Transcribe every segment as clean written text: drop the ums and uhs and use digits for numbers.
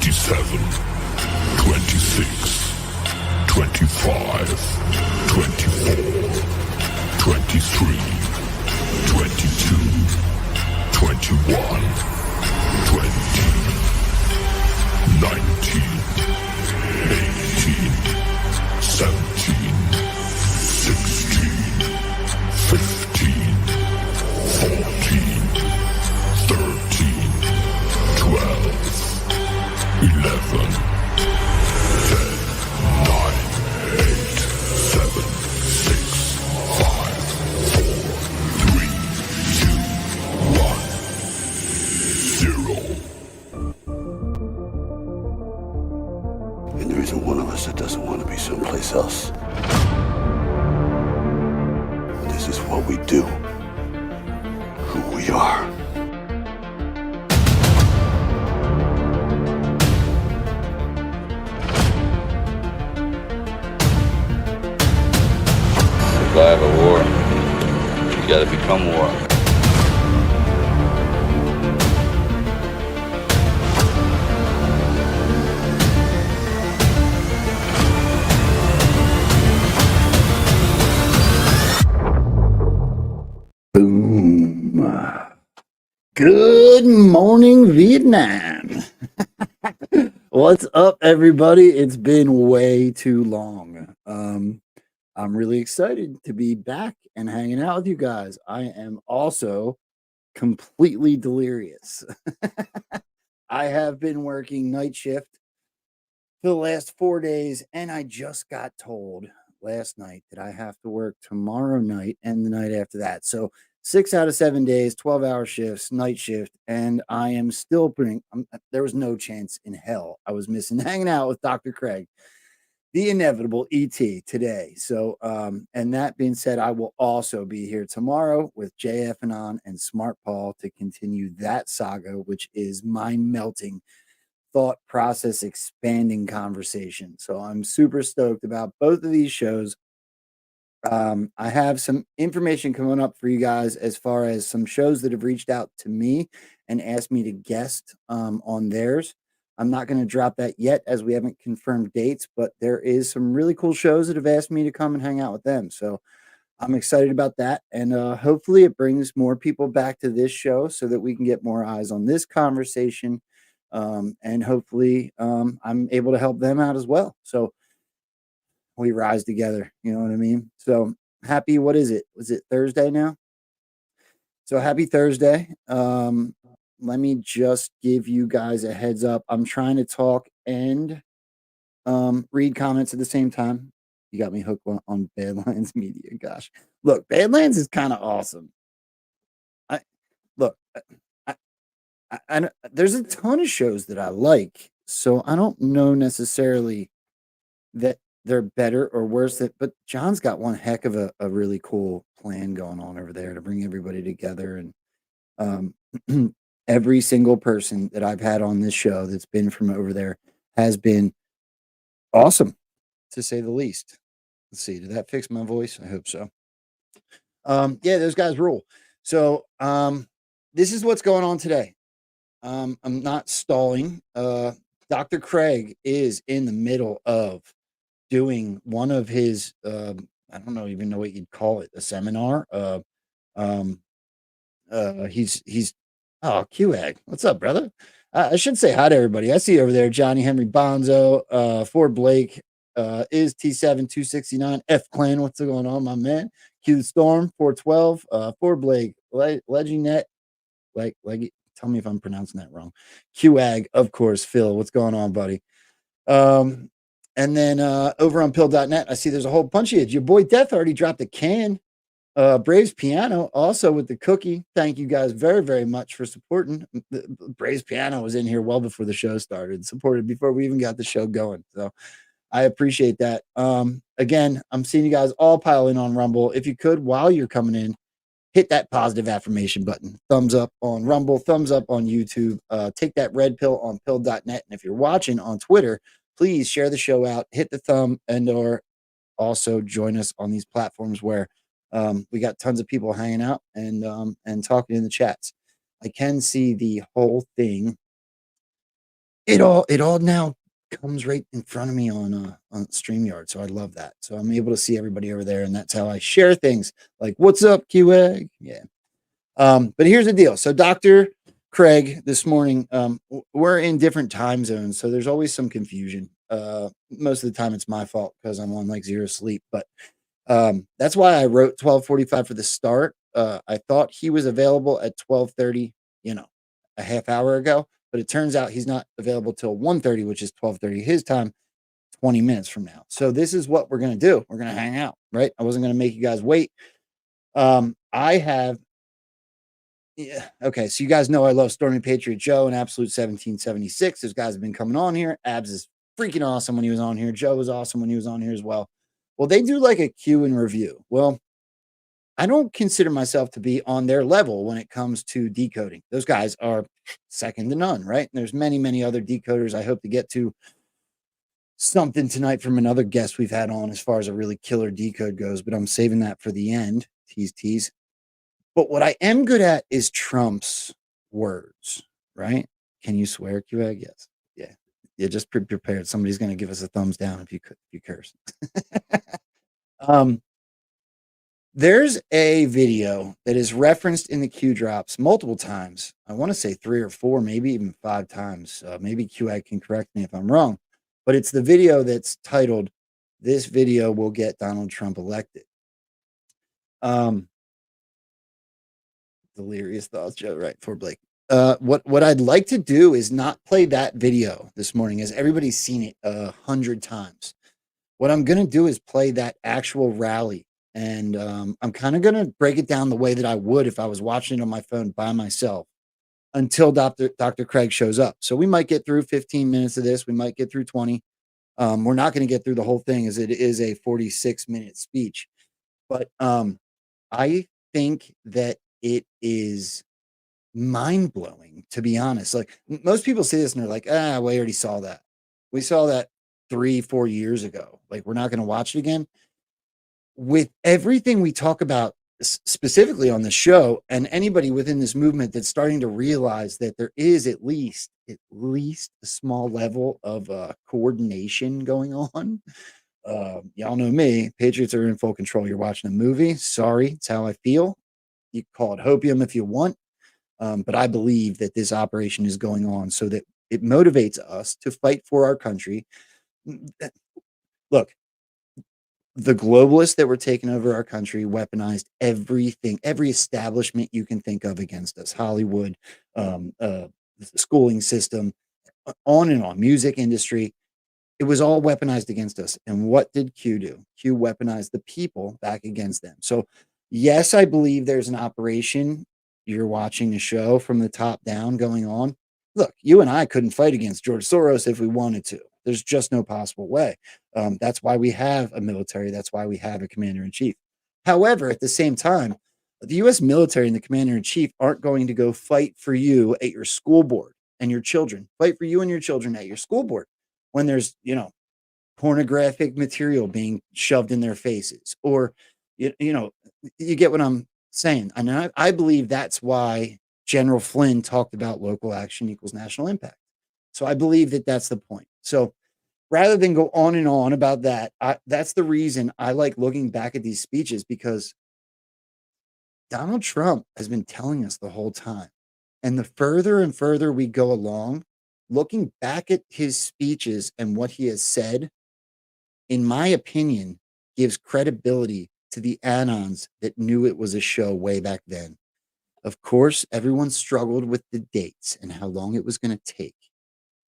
27, 26, 25, 24, 23, 22, 21, 20, 19, 18, 17, 16, 15, 14, 13, 12, 11, 10, 9, 8, 7, 6, 5, 4, 3, 2, 1, 0. And there isn't one of us that doesn't want to be someplace else. This is what we do. Who we are. Survive a war, you gotta become war. Boom. Good morning, Vietnam. What's up, everybody? It's been way too long. I'm really excited to be back and hanging out with you guys. I am also completely delirious. I have been working night shift for the last 4 days, and I just got told last night that I have to work tomorrow night and the night after that. So 6 out of 7 days, 12-hour shifts, night shift, and I am still putting. There was no chance in hell I was missing hanging out with Dr. Craig, the inevitable ET, today. So, and that being said, I will also be here tomorrow with JF Anon and Smart Paul to continue that saga, which is mind melting, thought process expanding conversation. So I'm super stoked about both of these shows. I have some information coming up for you guys as far as some shows that have reached out to me and asked me to guest on theirs. I'm not going to drop that yet as we haven't confirmed dates, but there is some really cool shows that have asked me to come and hang out with them. So I'm excited about that. And hopefully it brings more people back to this show so that we can get more eyes on this conversation. And hopefully I'm able to help them out as well. So we rise together. You know what I mean? So happy, what is it? Was it Thursday now? So happy Thursday. Let me just give you guys a heads up. I'm trying to talk and read comments at the same time. You got me hooked on Badlands Media. Gosh, look, Badlands is kind of awesome. There's a ton of shows that I like, so I don't know necessarily that they're better or worse. But John's got one heck of a really cool plan going on over there to bring everybody together. And every single person that I've had on this show that's been from over there has been awesome, to say the least. Let's see, did that fix my voice? I hope so. Yeah, those guys rule. So this is what's going on today. I'm not stalling. Dr. Craig is in the middle of doing one of his I don't even know what you'd call it, a seminar. He's QAG. What's up, brother? I should say hi to everybody. I see you over there, Johnny Henry Bonzo, Ford Blake, is T7 269, F Clan. What's going on, my man? Q the Storm 412, Ford Blake, Leginet, like tell me if I'm pronouncing that wrong. QAG, of course. Phil, what's going on, buddy? And then over on pill.net, I see there's a whole bunch of you. Your boy Death already dropped a can. Braves Piano also with the cookie. Thank you guys very, very much for supporting. Braves Piano was in here well before the show started, supported before we even got the show going. So I appreciate that. Again, I'm seeing you guys all pile in on Rumble. If you could, while you're coming in, hit that positive affirmation button. Thumbs up on Rumble, thumbs up on YouTube. Take that red pill on pill.net. And if you're watching on Twitter, please share the show out, hit the thumb, and or also join us on these platforms where we got tons of people hanging out and talking in the chats. I can see the whole thing it all now comes right in front of me on StreamYard. So I love that. So I'm able to see everybody over there, and that's how I share things like, what's up, QA? Yeah. But here's the deal. So Dr. Craig this morning, we're in different time zones, so there's always some confusion. Most of the time it's my fault because I'm on like zero sleep, but that's why I wrote 12:45 for the start. I thought he was available at 12:30, a half hour ago, but it turns out he's not available till 1:30, which is 12:30 his time, 20 minutes from now. So this is what we're gonna do. We're gonna hang out, right? I wasn't gonna make you guys wait. I have Yeah. Okay. So you guys know I love Stormy Patriot Joe and Absolute 1776. Those guys have been coming on here. Abs is freaking awesome when he was on here. Joe was awesome when he was on here as well. Well, they do like a Q and review. Well, I don't consider myself to be on their level when it comes to decoding. Those guys are second to none, right? And there's many, many other decoders. I hope to get to something tonight from another guest we've had on as far as a really killer decode goes, but I'm saving that for the end. Tease, tease. But what I am good at is Trump's words, right? Can you swear, QA? Yes. Yeah. Yeah, just be prepared. Somebody's going to give us a thumbs down if you curse. There's a video that is referenced in the Q drops multiple times. I want to say 3 or 4, maybe even 5 times. Maybe QA can correct me if I'm wrong. But it's the video that's titled, "This video will get Donald Trump elected." Delirious thoughts, Joe, right, for Blake. What I'd like to do is not play that video this morning, as everybody's seen it 100 times. What I'm going to do is play that actual rally, and I'm kind of going to break it down the way that I would if I was watching it on my phone by myself until Dr. Craig shows up. So we might get through 15 minutes of this. We might get through 20. We're not going to get through the whole thing, as it is a 46-minute speech. But I think that it is mind-blowing, to be honest. Like, most people say this and they're like, we already saw that. We saw that 3-4 years ago. Like, we're not going to watch it again. With everything we talk about specifically on the show, and anybody within this movement that's starting to realize that there is at least a small level of coordination going on. Y'all know me. Patriots are in full control. You're watching a movie. Sorry, it's how I feel. You can call it hopium if you want. But I believe that this operation is going on so that it motivates us to fight for our country. Look, the globalists that were taking over our country weaponized everything, every establishment you can think of against us. Hollywood, the schooling system, on and on, music industry. It was all weaponized against us. And what did Q do? Q weaponized the people back against them. So yes, I believe there's an operation. You're watching the show from the top down going on. Look, you and I couldn't fight against George Soros if we wanted to. There's just no possible way. That's why we have a military. That's why we have a commander in chief. However, at the same time, the U.S. military and the commander in chief aren't going to go fight for you at your school board and your children. Fight for you and your children at your school board when there's, pornographic material being shoved in their faces, or, you get what I'm saying. And I believe that's why General Flynn talked about local action equals national impact. So I believe that that's the point. So rather than go on and on about that, that's the reason I like looking back at these speeches, because Donald Trump has been telling us the whole time. And the further and further we go along, looking back at his speeches and what he has said, in my opinion, gives credibility to the anons that knew it was a show way back then. Of course, everyone struggled with the dates and how long it was going to take.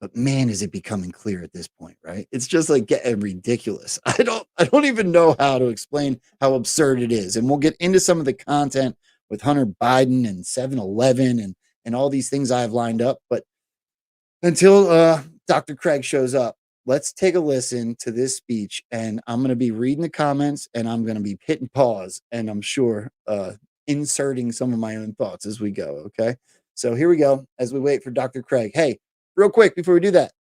But man, is it becoming clear at this point, right? It's just like getting ridiculous. I don't even know how to explain how absurd it is. And we'll get into some of the content with Hunter Biden and 7-Eleven and all these things I have lined up. But until Dr. Craig shows up, let's take a listen to this speech. And I'm going to be reading the comments, and I'm going to be hitting pause, and I'm sure inserting some of my own thoughts as we go. Okay. So here we go as we wait for Dr. Craig. Hey, real quick before we do that,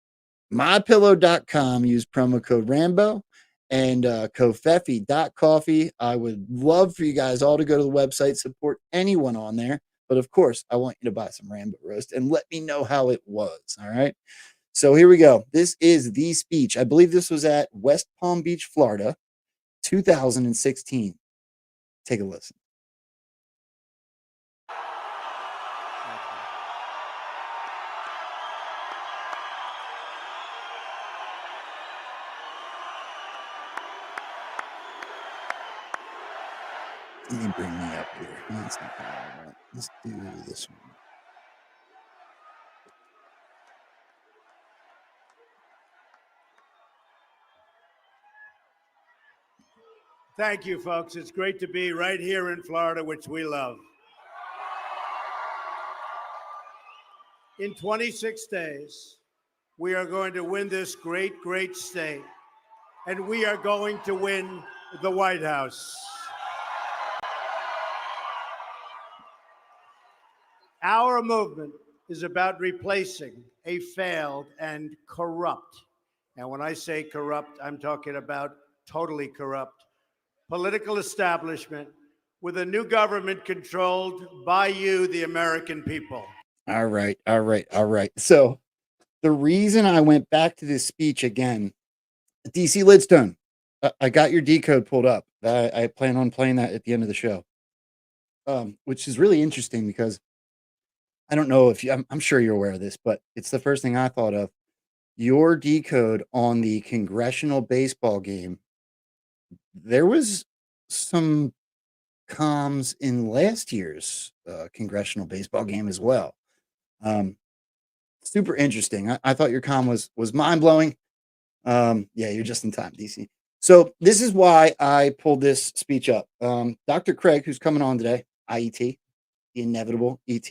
mypillow.com, use promo code Rambo and Kofefi.coffee. I would love for you guys all to go to the website, support anyone on there. But of course, I want you to buy some Rambo roast and let me know how it was. All right. So here we go. This is the speech. I believe this was at West Palm Beach, Florida, 2016. Take a listen. Let me bring me up here. That's not what I want. Let's do this one. Thank you, folks. It's great to be right here in Florida, which we love. In 26 days, we are going to win this great, great state, and we are going to win the White House. Our movement is about replacing a failed and corrupt, and when I say corrupt, I'm talking about totally corrupt, political establishment with a new government controlled by you, the American people. All right. So the reason I went back to this speech again, DC Lidstone, I got your decode pulled up. I plan on playing that at the end of the show, which is really interesting because I don't know if I'm sure you're aware of this, but it's the first thing I thought of. Your decode on the congressional baseball game, there was some comms in last year's congressional baseball game as well. Super interesting. I thought your comm was mind-blowing. Yeah, you're just in time, DC. So this is why I pulled this speech up. Dr. Craig, who's coming on today, IET, the inevitable ET,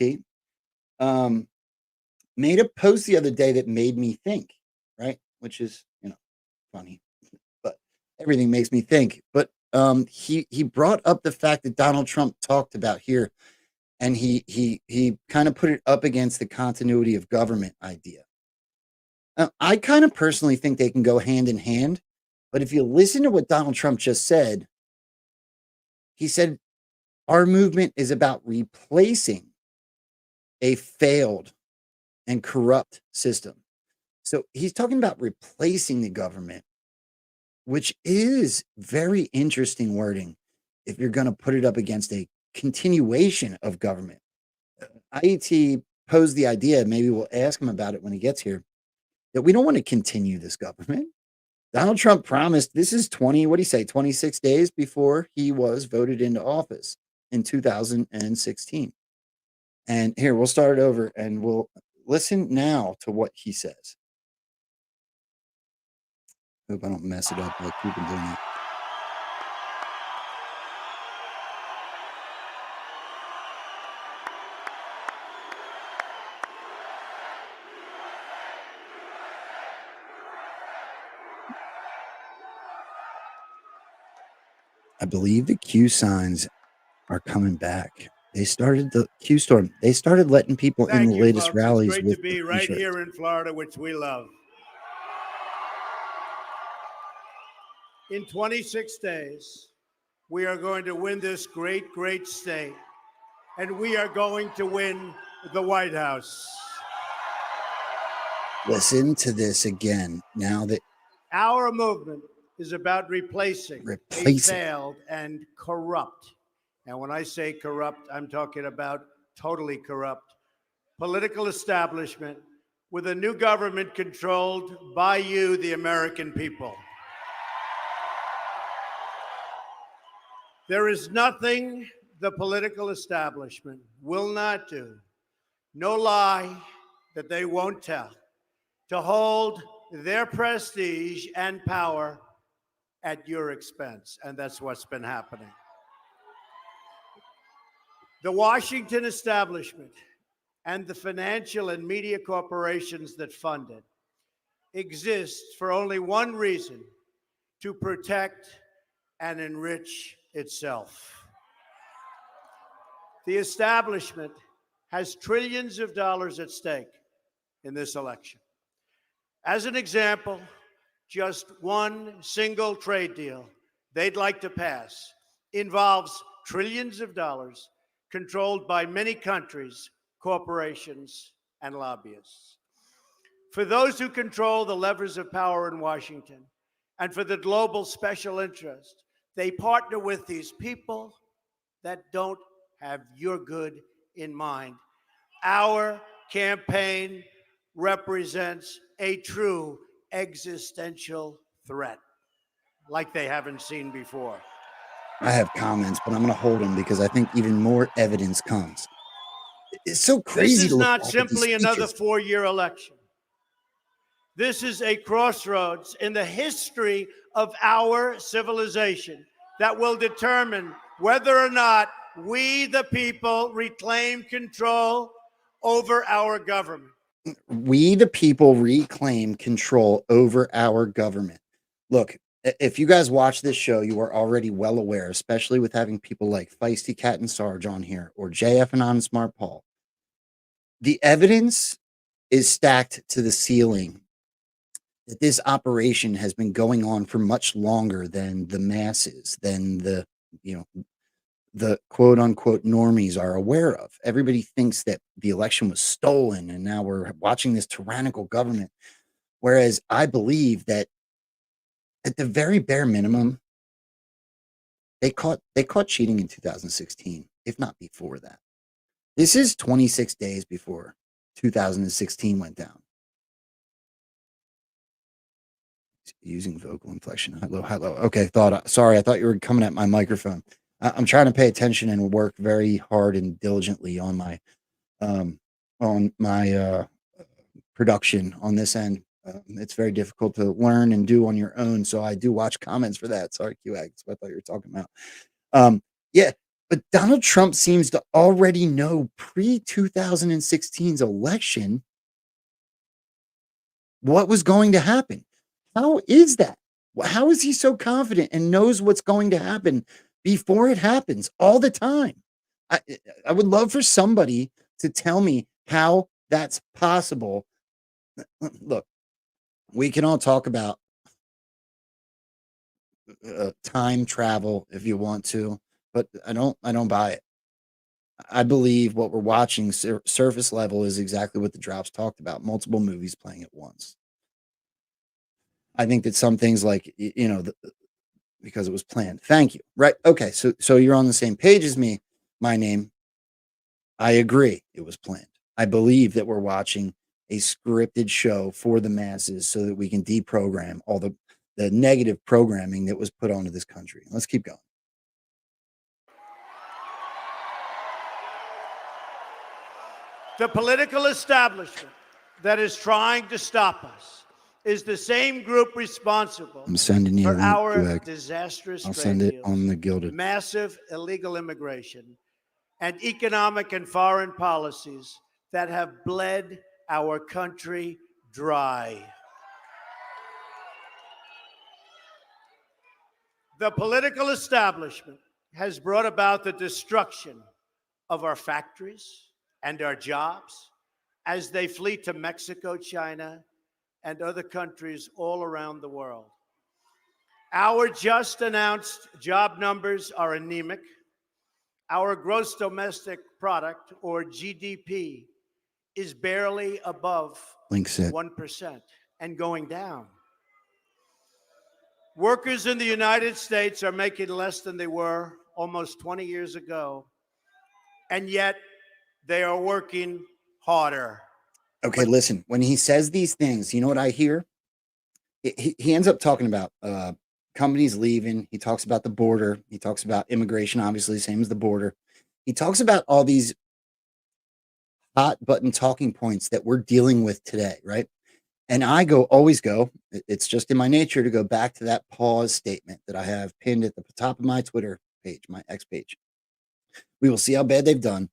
made a post the other day that made me think, right? Which is, funny, but everything makes me think. But he brought up the fact that Donald Trump talked about here, and he kind of put it up against the continuity of government idea. I kind of personally think they can go hand in hand, but if you listen to what Donald Trump just said, he said our movement is about replacing a failed and corrupt system. So he's talking about replacing the government, which is very interesting wording if you're going to put it up against a continuation of government. IET posed the idea, maybe we'll ask him about it when he gets here, that we don't want to continue this government. Donald Trump promised, this is 26 days before he was voted into office in 2016. And here, we'll start it over and we'll listen now to what he says. Hope I don't mess it up like we've been doing it. I believe the Q signs are coming back. They started the Q storm. They started letting people in the latest rallies. It's great to be right here in Florida, which we love. In 26 days, we are going to win this great, great state, and we are going to win the White House. Listen to this again. Now that our movement is about replacing a failed and corrupt, and when I say corrupt, I'm talking about totally corrupt, political establishment with a new government controlled by you, the American people. There is nothing the political establishment will not do, no lie that they won't tell, to hold their prestige and power at your expense. And that's what's been happening. The Washington establishment and the financial and media corporations that fund it exist for only one reason: to protect and enrich itself. The establishment has trillions of dollars at stake in this election. As an example, just one single trade deal they'd like to pass involves trillions of dollars controlled by many countries, corporations, and lobbyists. for those who control the levers of power in Washington and for the global special interest, they partner with these people that don't have your good in mind. Our campaign represents a true existential threat like they haven't seen before. I have comments, but I'm going to hold them because I think even more evidence comes. It's so This crazy to is look not back at these simply another speeches. 4-year election. This is a crossroads in the history of our civilization that will determine whether or not we, the people, reclaim control over our government. We, the people, reclaim control over our government. Look, if you guys watch this show, you are already well aware, especially with having people like Feisty Cat and Sarge on here or JF and On Smart Paul. The evidence is stacked to the ceiling that this operation has been going on for much longer than the masses, than the, the quote unquote normies are aware of. Everybody thinks that the election was stolen and now we're watching this tyrannical government. Whereas I believe that at the very bare minimum, they caught cheating in 2016, if not before that. This is 26 days before 2016 went down. Using vocal inflection. Hello. Okay, sorry, I thought you were coming at my microphone. I'm trying to pay attention and work very hard and diligently on my production on this end. It's very difficult to learn and do on your own, so I do watch comments for that. Sorry, QAG, that's what I thought you were talking about. Yeah, but Donald Trump seems to already know pre-2016's election what was going to happen. How is that? How is he so confident and knows what's going to happen before it happens all the time? I would love for somebody to tell me how that's possible. Look, we can all talk about time travel if you want to, but I don't buy it. I believe what we're watching surface level is exactly what the drops talked about, multiple movies playing at once. I think that some things like, because it was planned. Thank you. Right. Okay. So you're on the same page as me. My name. I agree. It was planned. I believe that we're watching a scripted show for the masses so that we can deprogram all the negative programming that was put onto this country. Let's keep going. The political establishment that is trying to stop us is the same group responsible I'm sending you for our disastrous I'll send it on the Gilded. massive illegal immigration, and economic and foreign policies that have bled our country dry. The political establishment has brought about the destruction of our factories and our jobs as they flee to Mexico, China, and other countries all around the world. Our just announced job numbers are anemic. Our gross domestic product, or GDP, is barely above 1% and going down. Workers in the United States are making less than they were almost 20 years ago, and yet they are working harder. Okay, listen, when he says these things, you know what I hear? He ends up talking about companies leaving. He talks about the border. He talks about immigration, obviously, same as the border. He talks about all these hot button talking points that we're dealing with today, right? And I always go, it's just in my nature to go back to that pause statement that I have pinned at the top of my Twitter page, my X page. We will see how bad they've done,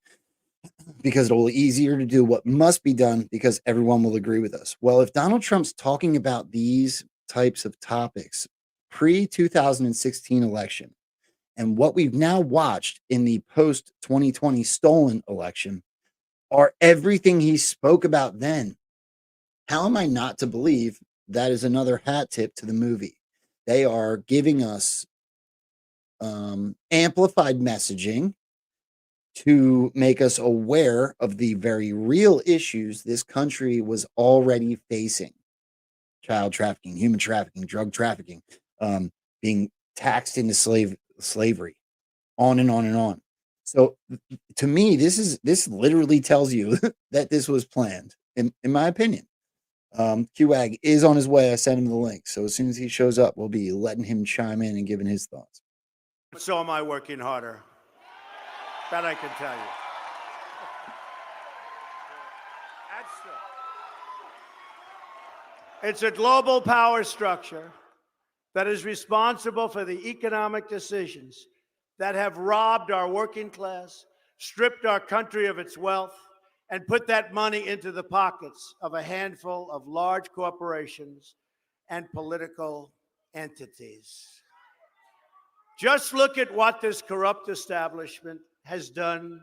because it'll be easier to do what must be done because everyone will agree with us. Well, if Donald Trump's talking about these types of topics pre-2016 election and what we've now watched in the post-2020 stolen election are everything he spoke about then, how am I not to believe that is another hat tip to the movie? They are giving us amplified messaging to make us aware of the very real issues this country was already facing: child trafficking, human trafficking, drug trafficking, being taxed into slavery, on and on and on. So to me, this literally tells you that this was planned, in my opinion. QAG is on his way. I sent him the link. So as soon as he shows up, we'll be letting him chime in and giving his thoughts. So am I working harder. That I can tell you. It's a global power structure that is responsible for the economic decisions that have robbed our working class, stripped our country of its wealth, and put that money into the pockets of a handful of large corporations and political entities. Just look at what this corrupt establishment has done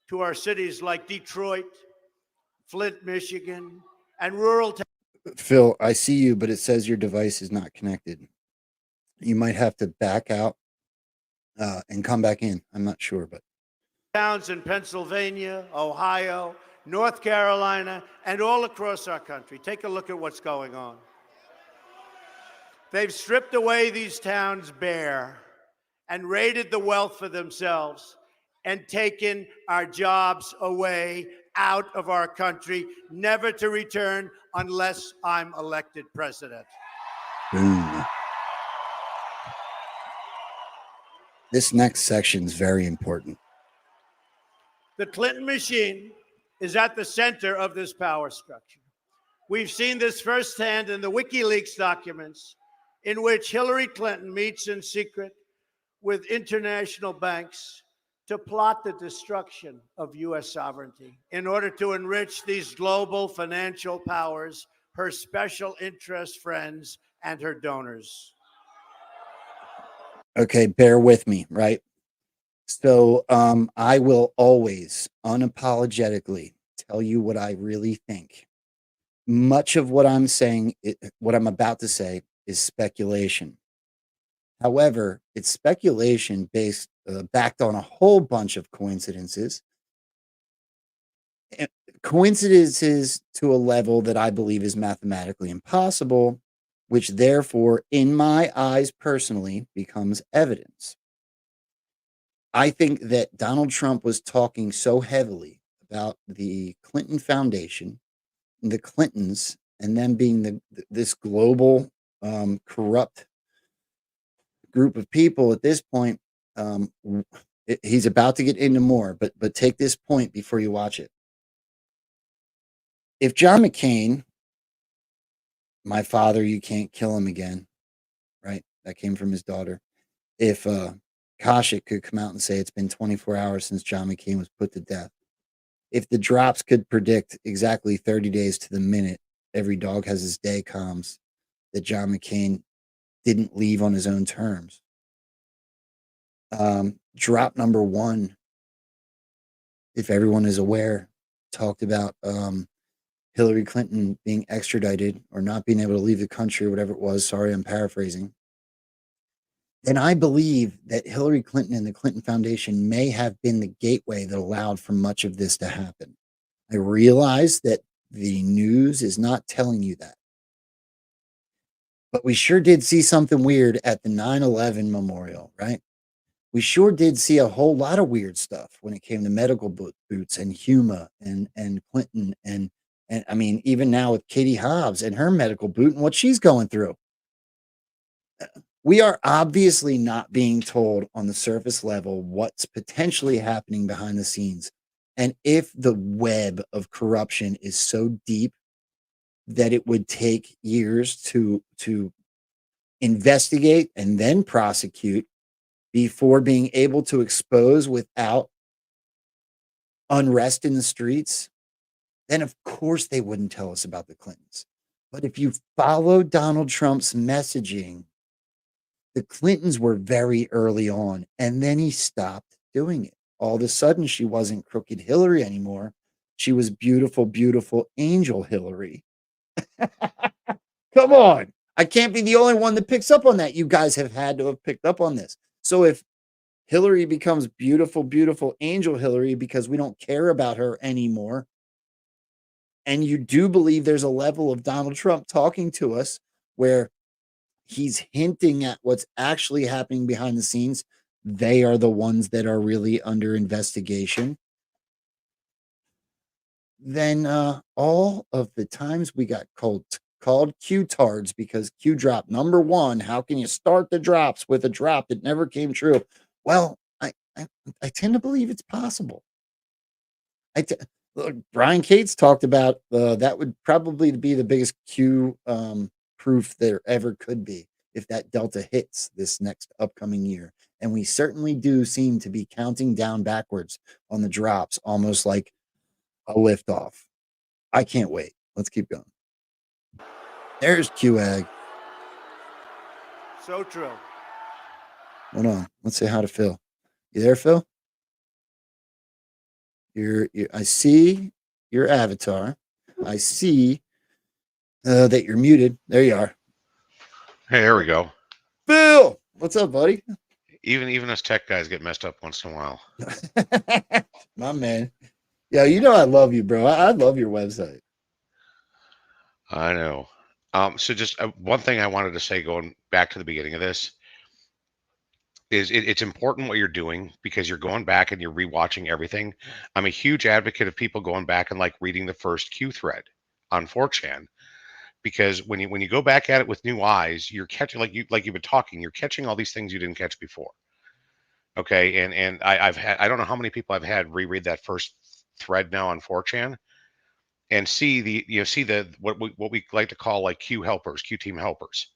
to our cities like Detroit, Flint, Michigan, and rural towns. Phil, I see you, but it says your device is not connected. You might have to back out and come back in. I'm not sure, but Towns in Pennsylvania, Ohio, North Carolina, and all across our country. Take a look at what's going on. They've stripped away these towns bare and raided the wealth for themselves and taken our jobs away out of our country, never to return unless I'm elected president. boom. This next section is very important. The Clinton machine is at the center of this power structure. We've seen this firsthand in the WikiLeaks documents, in which Hillary Clinton meets in secret with international banks to plot the destruction of U.S. sovereignty in order to enrich these global financial powers, her special interest friends, and her donors. Okay, bear with me, right? So I will always unapologetically tell you what I really think. Much of what I'm saying, what I'm about to say, is speculation. However, it's speculation backed on a whole bunch of coincidences. Coincidences to a level that I believe is mathematically impossible, which therefore, in my eyes personally, becomes evidence. I think that Donald Trump was talking so heavily about the Clinton Foundation, the Clintons, and them being this global corrupt group of people at this point. He's about to get into more, but take this point before you watch it. If John McCain, my father, you can't kill him again, right? That came from his daughter. If Koshik could come out and say it's been 24 hours since John McCain was put to death. If the drops could predict exactly 30 days to the minute, every dog has his day comms, that John McCain didn't leave on his own terms. Drop number one, if everyone is aware, talked about Hillary Clinton being extradited or not being able to leave the country or whatever it was. Sorry, I'm paraphrasing. Then I believe that Hillary Clinton and the Clinton Foundation may have been the gateway that allowed for much of this to happen. I realize that the news is not telling you that. But we sure did see something weird at the 9/11 memorial, right? We sure did see a whole lot of weird stuff when it came to medical boots and Huma and Clinton and I mean, even now with Katie Hobbs and her medical boot and what she's going through. We are obviously not being told on the surface level what's potentially happening behind the scenes. And if the web of corruption is so deep that it would take years to investigate and then prosecute before being able to expose without unrest in the streets, then of course they wouldn't tell us about the Clintons. But if you follow Donald Trump's messaging, the Clintons were very early on, and then he stopped doing it. All of a sudden, she wasn't crooked Hillary anymore. She was beautiful, beautiful angel Hillary. Come on. I can't be the only one that picks up on that. You guys have had to have picked up on this. So if Hillary becomes beautiful, beautiful angel Hillary because we don't care about her anymore. And you do believe there's a level of Donald Trump talking to us where he's hinting at what's actually happening behind the scenes. They are the ones that are really under investigation. Then all of the times we got called Q-tards because Q drop number one. How can you start the drops with a drop that never came true? Well, I tend to believe it's possible. Look, Brian Cates talked about that would probably be the biggest Q proof there ever could be if that delta hits this next upcoming year. And we certainly do seem to be counting down backwards on the drops, almost like a liftoff. I can't wait. Let's keep going. There's QAG. So true. Hold on. Let's say hi to Phil. You there, Phil? I see your avatar. I see that you're muted. There you are. Hey, there we go. Phil, what's up, buddy? Even us tech guys get messed up once in a while. My man. Yeah, you know I love you, bro. I love your website. I know. So just one thing I wanted to say, going back to the beginning of this, is it's important what you're doing because you're going back and you're rewatching everything. I'm a huge advocate of people going back and like reading the first Q thread on 4chan, because when you go back at it with new eyes, you're catching like you've been talking, you're catching all these things you didn't catch before. Okay, and I don't know how many people I've had reread that first thread now on 4chan and see the what we like to call like Q helpers, Q team helpers.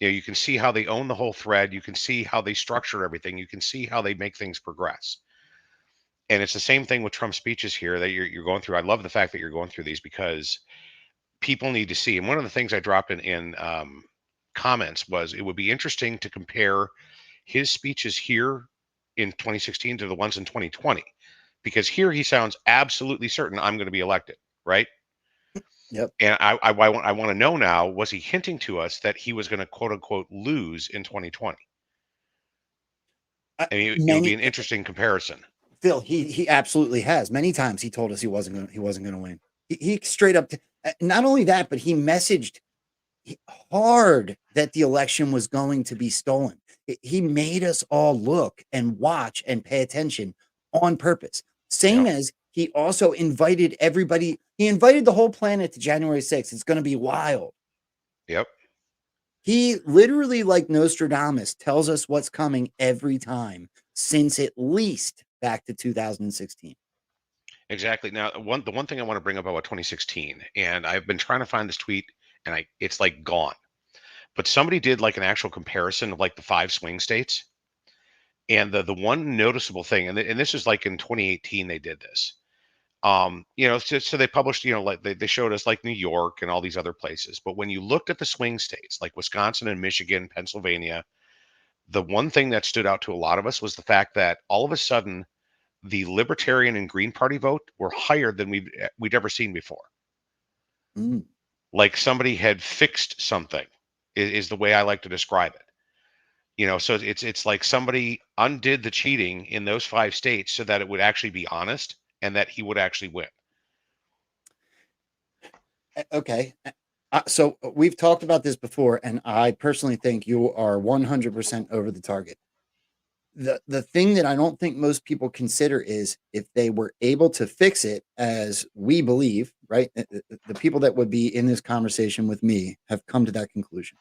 You can see how they own the whole thread. You can see how they structure everything. You can see how they make things progress. And it's the same thing with Trump's speeches here that you're going through. I love the fact that you're going through these because people need to see. And one of the things I dropped in comments was it would be interesting to compare his speeches here in 2016 to the ones in 2020, because here he sounds absolutely certain I'm going to be elected, right? Yep. And I want to know now, was he hinting to us that he was going to quote unquote lose in 2020? I mean, it would be an interesting comparison. Phil, he absolutely has. Many times he told us he wasn't going to win. He straight up, not only that, but he messaged hard that the election was going to be stolen. He made us all look and watch and pay attention on purpose. Same as he also invited everybody. He invited the whole planet to January 6th. It's going to be wild. Yep. He literally, like Nostradamus, tells us what's coming every time since at least back to 2016. Exactly. Now, the one thing I want to bring up about 2016, and I've been trying to find this tweet, and it's like gone. But somebody did like an actual comparison of like the 5 swing states, and the one noticeable thing, and this is like in 2018 they did this. So they published, like they showed us like New York and all these other places. But when you looked at the swing states like Wisconsin and Michigan, Pennsylvania, the one thing that stood out to a lot of us was the fact that all of a sudden the Libertarian and Green Party vote were higher than we'd ever seen before. Mm. Like somebody had fixed something, is the way I like to describe it. So it's like somebody undid the cheating in those 5 states so that it would actually be honest and that he would actually win. Okay. So we've talked about this before, and I personally think you are 100% over the target. The thing that I don't think most people consider is if they were able to fix it, as we believe, right? The people that would be in this conversation with me have come to that conclusion.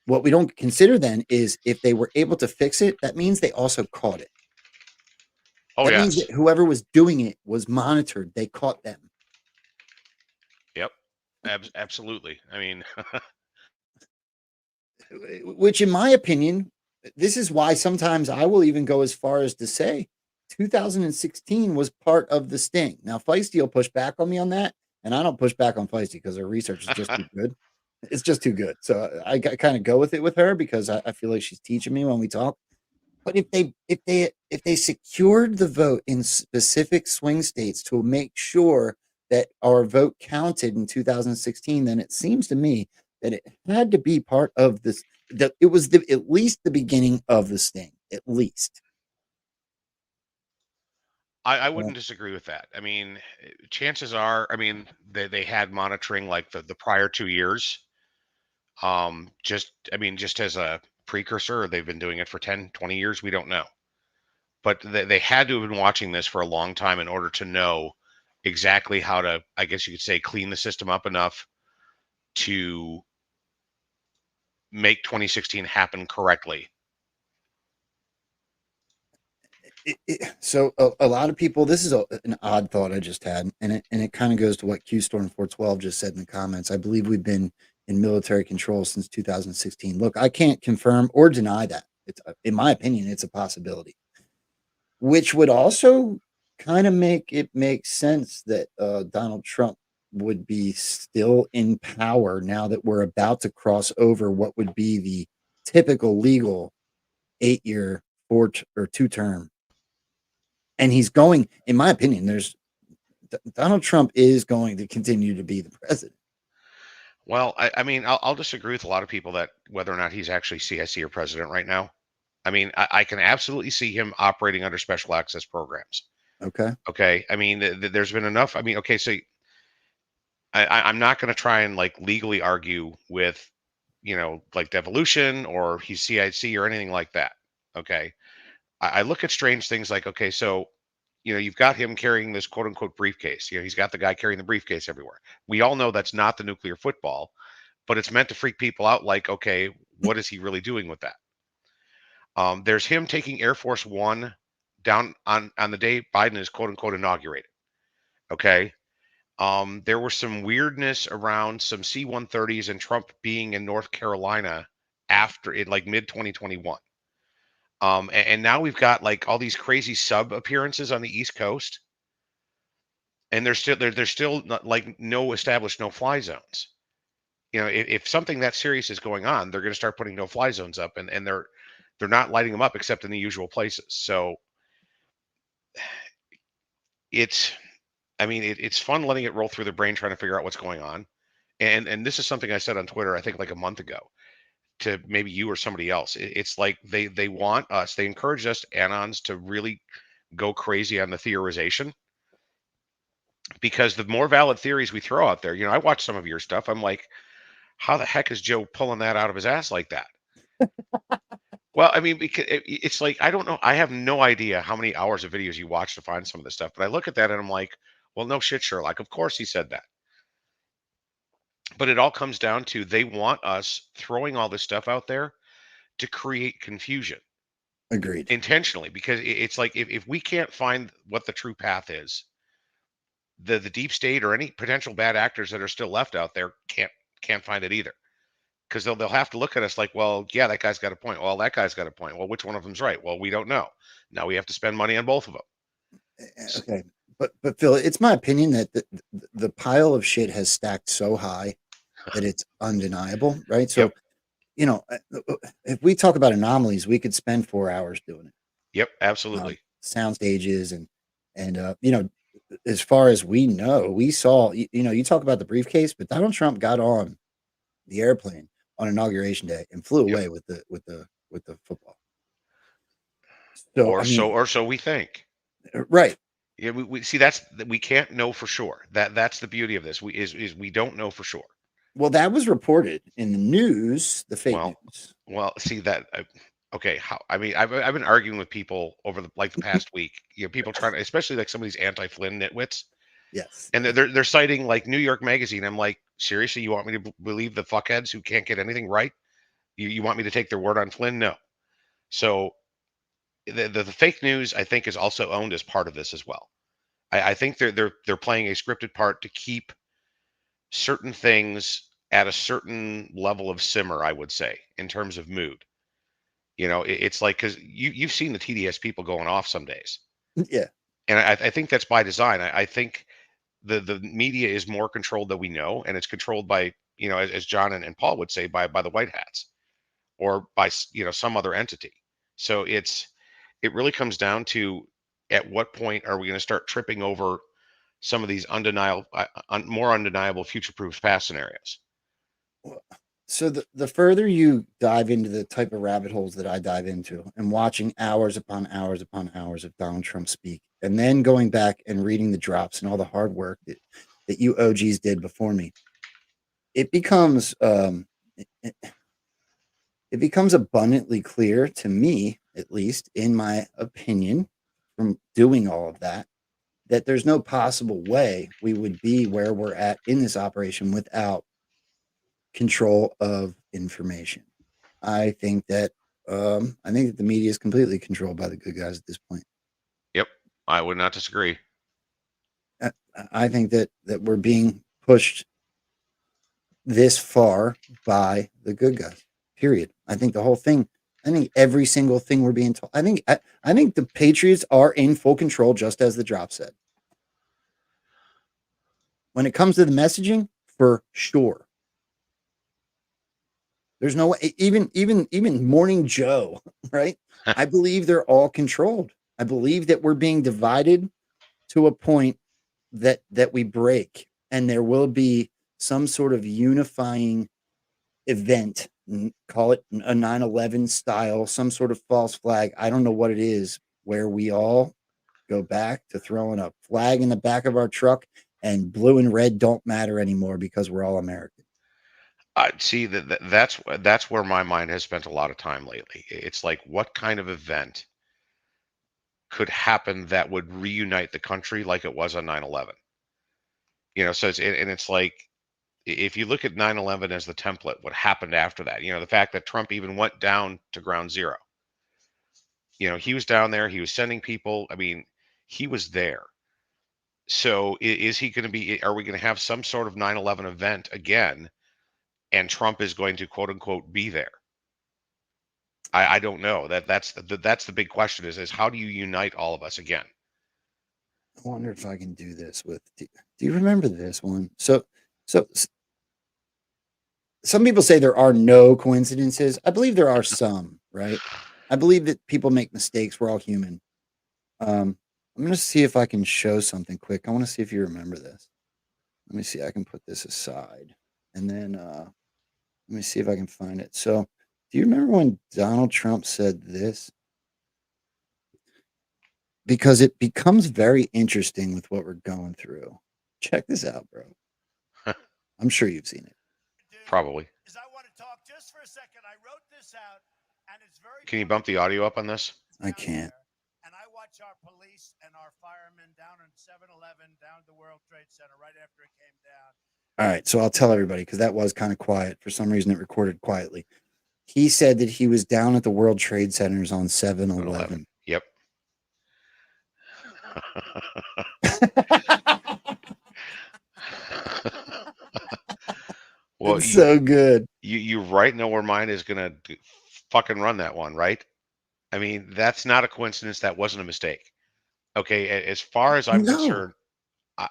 What we don't consider then is if they were able to fix it, that means they also caught it. Oh, that yes. means that whoever was doing it was monitored. They caught them. Yep. Absolutely. I mean, which in my opinion, this is why sometimes I will even go as far as to say 2016 was part of the sting. Now, Feisty will push back on me on that, and I don't push back on Feisty because her research is just too good. It's just too good. So I kind of go with it with her because I feel like she's teaching me when we talk. But if they secured the vote in specific swing states to make sure that our vote counted in 2016, then it seems to me that it had to be part of this. That it was at least the beginning of the sting, at least. I Uh, wouldn't disagree with that. I mean, chances are, I mean, they had monitoring like the prior 2 years. Just, I mean, just as a precursor, or they've been doing it for 10, 20 years. We don't know. But they had to have been watching this for a long time in order to know exactly how to, I guess you could say, clean the system up enough to make 2016 happen correctly. so a lot of people, this is an odd thought I just had, and it kind of goes to what Q Storm 412 just said in the comments. I believe we've been in military control since 2016. Look, I can't confirm or deny that. It's, in my opinion, it's a possibility, which would also kind of make it make sense that Donald Trump would be still in power now that we're about to cross over what would be the typical legal 8-year or 2 term. And he's going, in my opinion, Donald Trump is going to continue to be the president. Well, I mean, I'll disagree with a lot of people that whether or not he's actually CIC or president right now. I mean, I can absolutely see him operating under special access programs. Okay. Okay. I mean, there's been enough. I mean, okay, so I'm not going to try and like legally argue with, like devolution or he's CIC or anything like that. Okay. I look at strange things like, okay, so, you've got him carrying this quote unquote briefcase. He's got the guy carrying the briefcase everywhere. We all know that's not the nuclear football, but it's meant to freak people out like, okay, what is he really doing with that? There's him taking Air Force One down on the day Biden is quote unquote inaugurated. Okay. There was some weirdness around some C-130s and Trump being in North Carolina after in like mid 2021. And now we've got like all these crazy sub appearances on the East Coast, and there's still not, like no established no fly zones. If something that serious is going on, they're going to start putting no fly zones up, and they're not lighting them up except in the usual places. So it's, I mean, it's fun letting it roll through the brain trying to figure out what's going on. And this is something I said on Twitter, I think like a month ago to maybe you or somebody else. It's like they want us, they encourage us anons to really go crazy on the theorization, because the more valid theories we throw out there, I watch some of your stuff. I'm like, how the heck is Joe pulling that out of his ass like that? Well, I mean, because it's like, I don't know. I have no idea how many hours of videos you watch to find some of this stuff. But I look at that and I'm like, well, no shit, Sherlock. Of course he said that. But it all comes down to they want us throwing all this stuff out there to create confusion Agreed. intentionally, because it's like if we can't find what the true path is, the deep state or any potential bad actors that are still left out there can't find it either, because they'll have to look at us like, well, yeah, that guy's got a point. Well, that guy's got a point. Well, which one of them's right? Well, we don't know. Now we have to spend money on both of them. Okay. But Phil, it's my opinion that the pile of shit has stacked so high that it's undeniable, right? So, Yep. If we talk about anomalies, we could spend 4 hours doing it. Yep. Absolutely. Sound stages and as far as we know, we saw, you talk about the briefcase, but Donald Trump got on the airplane on inauguration day and flew Yep. away with the football. So, Or so we think. right. Yeah, we see that's we can't know for sure. That's the beauty of this. We don't know for sure. Well, that was reported in the news, the fake Well, news. well, see that. Okay, how? I mean, I've been arguing with people over the past week. People trying to, especially like some of these anti-Flynn nitwits, Yes. and they're citing like New York Magazine. I'm like, seriously, you want me to believe the fuckheads who can't get anything right? You want me to take their word on Flynn? No. So the fake news, I think, is also owned as part of this as well. I think they're playing a scripted part to keep certain things at a certain level of simmer, I would say, in terms of mood. It's like, because you've seen the TDS people going off some days, Yeah. and I think that's by design. I think the media is more controlled than we know, and it's controlled by, as John and Paul would say, by the white hats or by some other entity. So it really comes down to, at what point are we going to start tripping over some of these more undeniable future-proof past scenarios? So the further you dive into the type of rabbit holes that I dive into, and watching hours upon hours upon hours of Donald Trump speak, and then going back and reading the drops and all the hard work that you OGs did before me, it becomes it, it becomes abundantly clear to me, at least in my opinion, from doing all of that, that there's no possible way we would be where we're at in this operation without control of information. I think that the media is completely controlled by the good guys at this point. Yep, I would not disagree. I think that we're being pushed this far by the good guys. Period. I think the whole thing. I think every single thing we're being told. I think the Patriots are in full control, just as the drop said. When it comes to the messaging, for sure. There's no way, even Morning Joe, right? I believe they're all controlled. I believe that we're being divided to a point that we break, and there will be some sort of unifying event, call it a 9/11 style, some sort of false flag. I don't know what it is, where we all go back to throwing a flag in the back of our truck, and blue and red don't matter anymore because we're all American. See that's where my mind has spent a lot of time lately. It's like, what kind of event could happen that would reunite the country like it was on 9/11? So it's like, if you look at 9/11 as the template, what happened after that? The fact that Trump even went down to ground zero. He was down there. He was sending people. I mean, he was there. So is he going to be? Are we going to have some sort of 9/11 event again? And Trump is going to, quote unquote, be there. I don't know. That's the big question is how do you unite all of us again? I wonder if I can do this with. Do you remember this one? So some people say there are no coincidences. I believe there are some, right? I believe that people make mistakes. We're all human. I'm going to see if I can show something quick. I want to see if you remember this. Let me see. I can put this aside, and then let me see if I can find it. So, do you remember when Donald Trump said this? Because it becomes very interesting with what we're going through. Check this out, bro. I'm sure you've seen it. Probably. Is I want to talk just for a second. I wrote this out, and it's very. Can you bump the audio up on this? I can't. And I watch our police and our firemen down in 7-Eleven, down at the World Trade Center right after it came down. All right, so I'll tell everybody because that was kind of quiet. For some reason, it recorded quietly. He said that he was down at the World Trade Centers on 7-Eleven. Yep. Well, it's so good. You right know where mine is gonna fucking run that one, right? I mean, that's not a coincidence. That wasn't a mistake. Okay, as far as I'm concerned,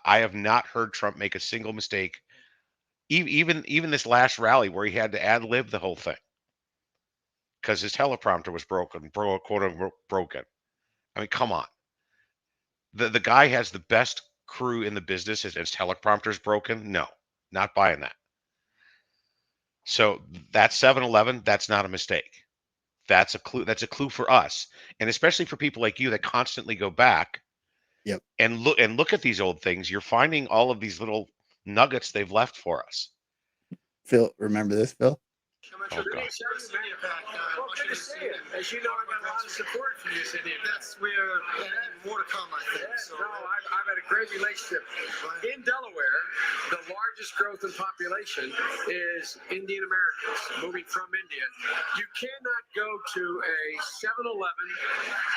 I have not heard Trump make a single mistake. Even this last rally where he had to ad lib the whole thing because his teleprompter was broken, quote unquote broken. I mean, come on. The guy has the best crew in the business. His teleprompter's broken. No, not buying that. So that's 7-Eleven. That's not a mistake. That's a clue. That's a clue for us, and especially for people like you that constantly go back. Yep. And look at these old things. You're finding all of these little nuggets they've left for us. Phil, remember this, Phil? Oh, God. Well, good to see you. As you know, I got a lot of support from you, Cindy. That's where more to come, I think. So, no, I've had a great relationship. In Delaware, the largest growth in population is Indian Americans moving from India. You cannot go to a 7-Eleven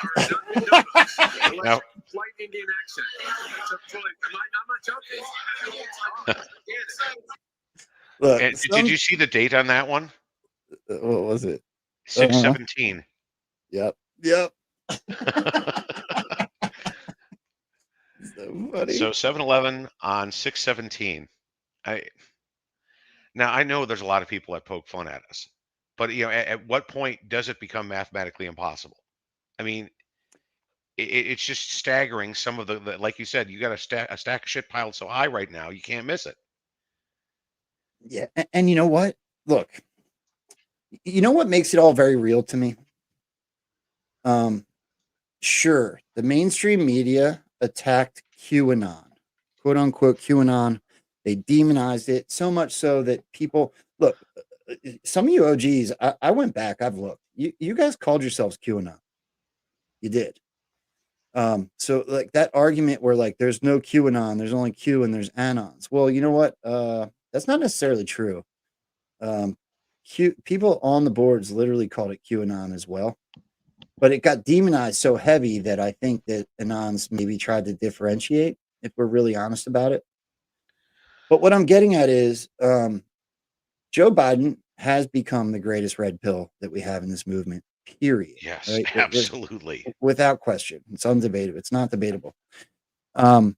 or a Dunkin' Donuts unless you flight Indian accent. I'm not joking. Look, did you see the date on that one? What was it? 6/17. Yep. So funny. So 7-Eleven on 6/17. Now I know there's a lot of people that poke fun at us, but at what point does it become mathematically impossible? I mean, it's just staggering. Some of the like you said, you got a stack of shit piled so high right now, you can't miss it. Yeah, and you know what? Look, You know what makes it all very real to me? Sure, the mainstream media attacked QAnon, quote unquote QAnon. They demonized it so much so that people look. Some of you OGs, I went back. I've looked. You guys called yourselves QAnon. You did. So like that argument where like there's no QAnon, there's only Q and there's anons. Well, you know what? That's not necessarily true. Q people on the boards literally called it QAnon as well, but it got demonized so heavy that I think that anons maybe tried to differentiate, if we're really honest about it. But what I'm getting at is Joe Biden has become the greatest red pill that we have in this movement, period. Yes, Right? absolutely. Without question. It's undebatable. It's not debatable. Um,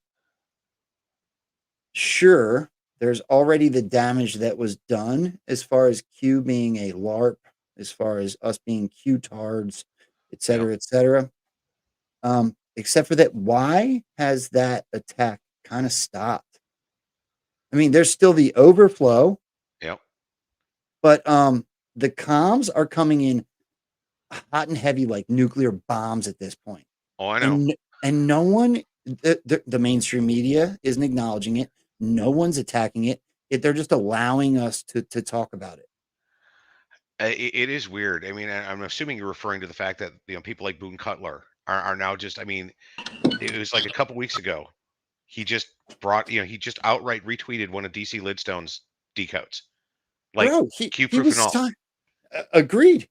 sure, there's already the damage that was done as far as Q being a LARP, as far as us being Q-tards, et cetera, et cetera. Except for that, why has that attack kind of stopped? I mean, there's still the overflow. Yep. But the comms are coming in hot and heavy like nuclear bombs at this point. Oh, I know. And no one, the mainstream media isn't acknowledging it. No one's attacking it. They're just allowing us to talk about it. It is weird. I mean, I'm assuming you're referring to the fact that people like Boone Cutler are now just. I mean, it was like a couple weeks ago. He just he just outright retweeted one of DC Lidstone's decodes, like Bro, Q he proof and was all. agreed.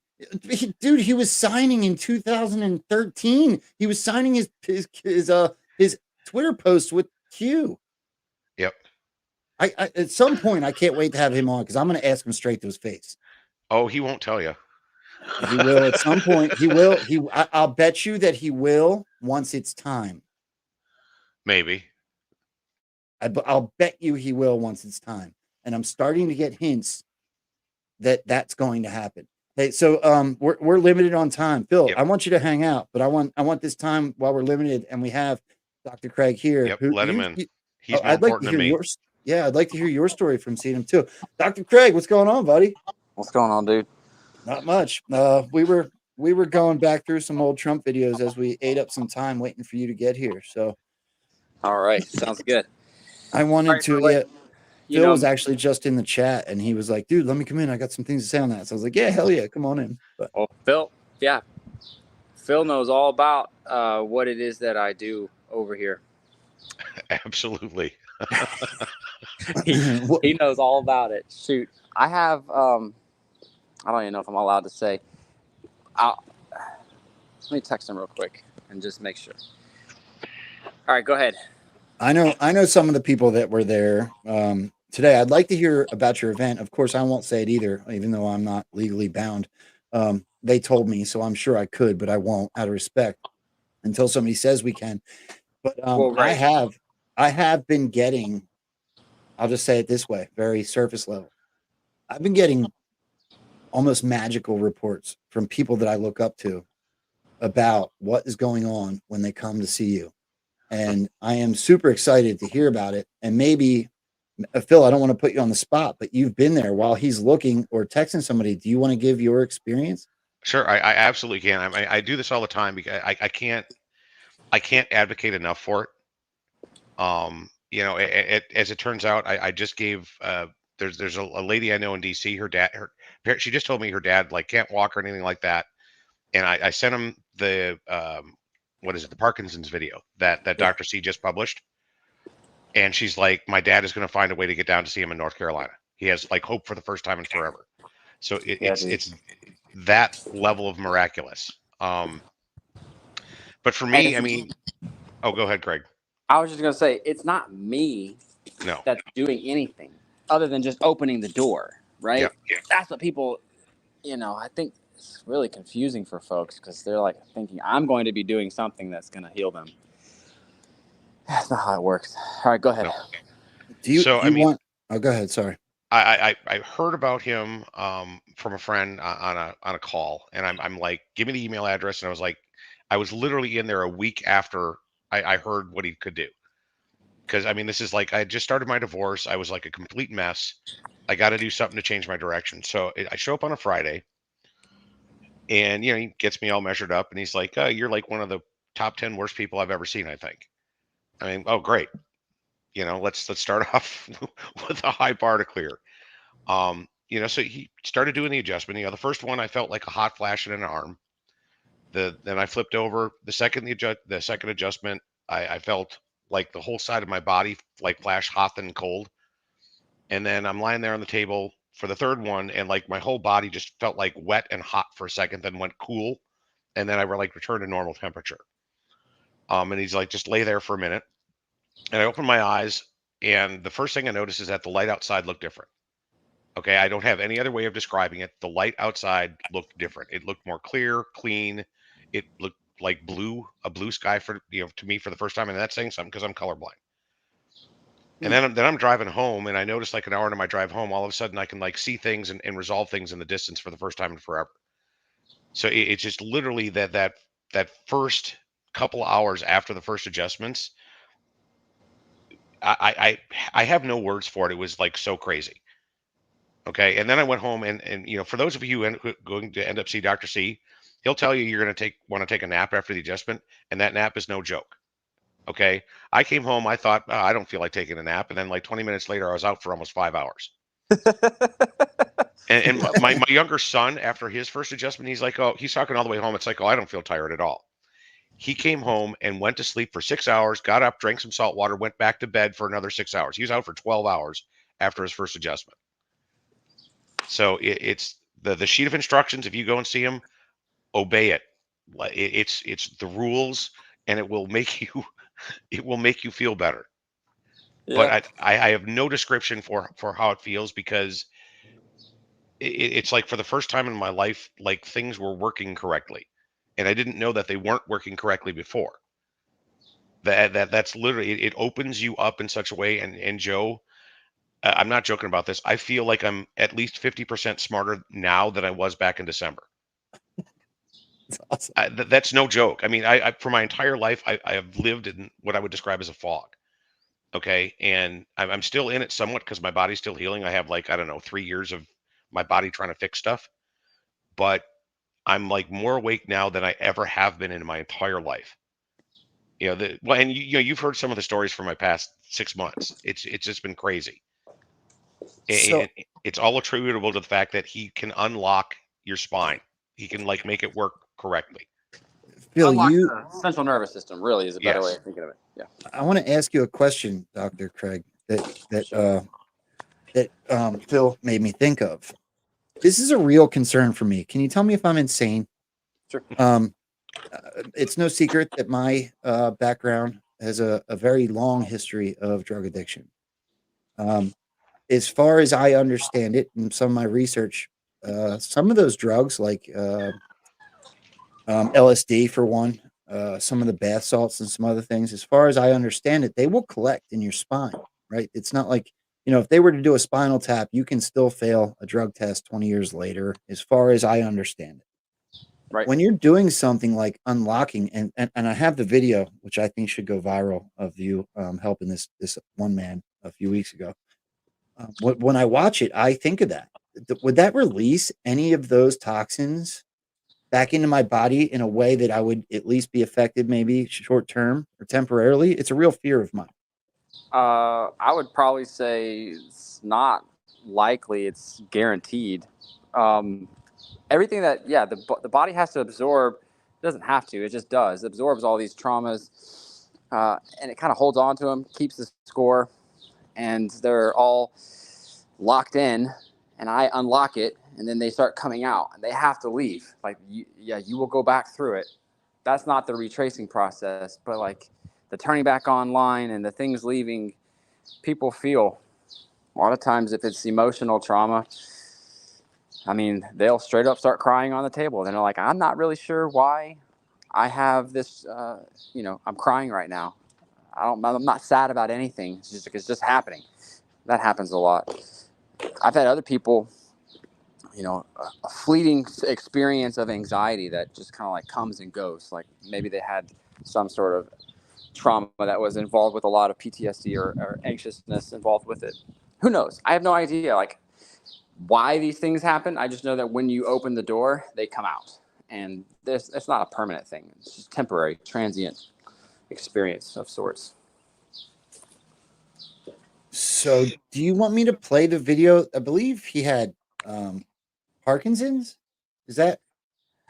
Dude, he was signing in 2013. He was signing his Twitter posts with Q. Yep. I at some point I can't wait to have him on because I'm going to ask him straight to his face. Oh, he won't tell you. He will at some point. He will. I'll bet you that he will once it's time. Maybe. I'll bet you he will once it's time. And I'm starting to get hints that that's going to happen. Hey, so we're limited on time. Phil, Yep. I want you to hang out, but I want this time while we're limited, and we have Dr. Craig here. Yep. Let him in. He's more I'd like to important hear than me. yours. Yeah, I'd like to hear your story from seeing him too. Dr. Craig, what's going on, buddy? What's going on, dude? Not much. We were going back through some old Trump videos as we ate up some time waiting for you to get here. So, all right, sounds good. I wanted to. Yeah, Phil was know, actually just in the chat, and he was like, "Dude, let me come in. I got some things to say on that." So I was like, "Yeah, hell yeah, come on in." But well, Phil knows all about what it is that I do over here. Absolutely. he knows all about it. Shoot, I have. I don't even know if I'm allowed to say. Let me text him real quick and just make sure. All right, go ahead. I know some of the people that were there today. I'd like to hear about your event. Of course, I won't say it either, even though I'm not legally bound. They told me, so I'm sure I could, but I won't out of respect until somebody says we can. But Well, right. I have been getting, I'll just say it this way, very surface level. I've been getting almost magical reports from people that I look up to about what is going on when they come to see you. And I am super excited to hear about it. And maybe, Phil, I don't want to put you on the spot, but you've been there while he's looking or texting somebody. Do you want to give your experience? Sure, I absolutely can. I do this all the time because I can't advocate enough for it. As it turns out, I just gave there's a lady I know in DC. She just told me her dad like can't walk or anything like that, and I sent him the what is it, the Parkinson's video that DrC just published, and she's like, my dad is going to find a way to get down to see him in North Carolina. He has like hope for the first time in forever. So it's that level of miraculous. But for me, I mean, oh, go ahead, Craig. I was just going to say, it's not me that's doing anything other than just opening the door, right? Yeah. That's what people, I think it's really confusing for folks because they're like thinking I'm going to be doing something that's going to heal them. That's not how it works. All right, go ahead. No. Oh, go ahead. Sorry. I heard about him from a friend on a call, and I'm like, give me the email address, and I was literally in there a week after I heard what he could do, because I mean, this is like I had just started my divorce. I was like a complete mess. I got to do something to change my direction. So I show up on a Friday, and he gets me all measured up, and he's like, "You're like one of the top 10 worst people I've ever seen, I think." I mean, oh great. Let's start off with a high bar to clear. So he started doing the adjustment. The first one I felt like a hot flash in an arm. Then I flipped over. The second adjustment, I felt like the whole side of my body like flash hot and cold. And then I'm lying there on the table for the third one, and like my whole body just felt like wet and hot for a second, then went cool, and then I were like returned to normal temperature. And he's like, just lay there for a minute. And I opened my eyes, and the first thing I noticed is that the light outside looked different. Okay, I don't have any other way of describing it. The light outside looked different. It looked more clear, clean. It looked like a blue sky to me for the first time, and that's saying something because I'm colorblind. And then I'm driving home, and I noticed like an hour into my drive home, all of a sudden I can like see things and resolve things in the distance for the first time in forever. So it's just literally that first couple hours after the first adjustments, I have no words for it. It was like so crazy. Okay, and then I went home, and for those of you who are going to end up see Dr. C, he'll tell you you're going to want to take a nap after the adjustment, and that nap is no joke. Okay, I came home, I thought, "Oh, I don't feel like taking a nap," and then like 20 minutes later, I was out for almost 5 hours. And my younger son, after his first adjustment, he's like, oh, he's talking all the way home. It's like, oh, I don't feel tired at all. He came home and went to sleep for 6 hours, got up, drank some salt water, went back to bed for another 6 hours. He was out for 12 hours after his first adjustment. So it's the sheet of instructions. If you go and see him, obey it. It's the rules, and it will make you feel better. Yeah. But I have no description for how it feels, because it's like for the first time in my life, like things were working correctly, and I didn't know that they weren't working correctly before. That's literally it opens you up in such a way. And Joe, I'm not joking about this. I feel like I'm at least 50% smarter now than I was back in December. That's awesome. That's no joke. I mean, I for my entire life, I have lived in what I would describe as a fog. Okay, and I'm still in it somewhat because my body's still healing. I have like, I don't know, 3 years of my body trying to fix stuff, but I'm like more awake now than I ever have been in my entire life. Well, and you've heard some of the stories from my past 6 months. It's just been crazy. So And it's all attributable to the fact that he can unlock your spine. He can like make it work correctly. Phil, Unlock the central nervous system really is a better way Yes. of thinking of it. Yeah. I want to ask you a question, Dr. Craig, that Phil made me think of. This is a real concern for me. Can you tell me if I'm insane? Sure. It's no secret that my background has a very long history of drug addiction. As far as I understand it, in some of my research, some of those drugs, like LSD for one, some of the bath salts and some other things, as far as I understand it, they will collect in your spine, right? It's not like, if they were to do a spinal tap, you can still fail a drug test 20 years later, as far as I understand it. Right. When you're doing something like unlocking, and I have the video, which I think should go viral, of you helping this one man a few weeks ago. When I watch it, I think of that. Would that release any of those toxins back into my body in a way that I would at least be affected, maybe short term or temporarily? It's a real fear of mine. I would probably say it's not likely. It's guaranteed. Everything that the body has to absorb, it doesn't have to. It just does. It absorbs all these traumas, and it kind of holds on to them, keeps the score, and they're all locked in. And I unlock it, and then they start coming out, and they have to leave. Like, you will go back through it. That's not the retracing process, but like the turning back online and the things leaving, people feel a lot of times if it's emotional trauma. I mean, they'll straight up start crying on the table. And they're like, I'm not really sure why I have this, I'm crying right now. I'm not sad about anything. It's just happening. That happens a lot. I've had other people, a fleeting experience of anxiety that just kind of like comes and goes. Like maybe they had some sort of trauma that was involved with a lot of PTSD or anxiousness involved with it. Who knows? I have no idea like why these things happen. I just know that when you open the door, they come out, and it's not a permanent thing. It's just temporary, transient experience of sorts. So, do you want me to play the video? I believe he had Parkinson's. Is that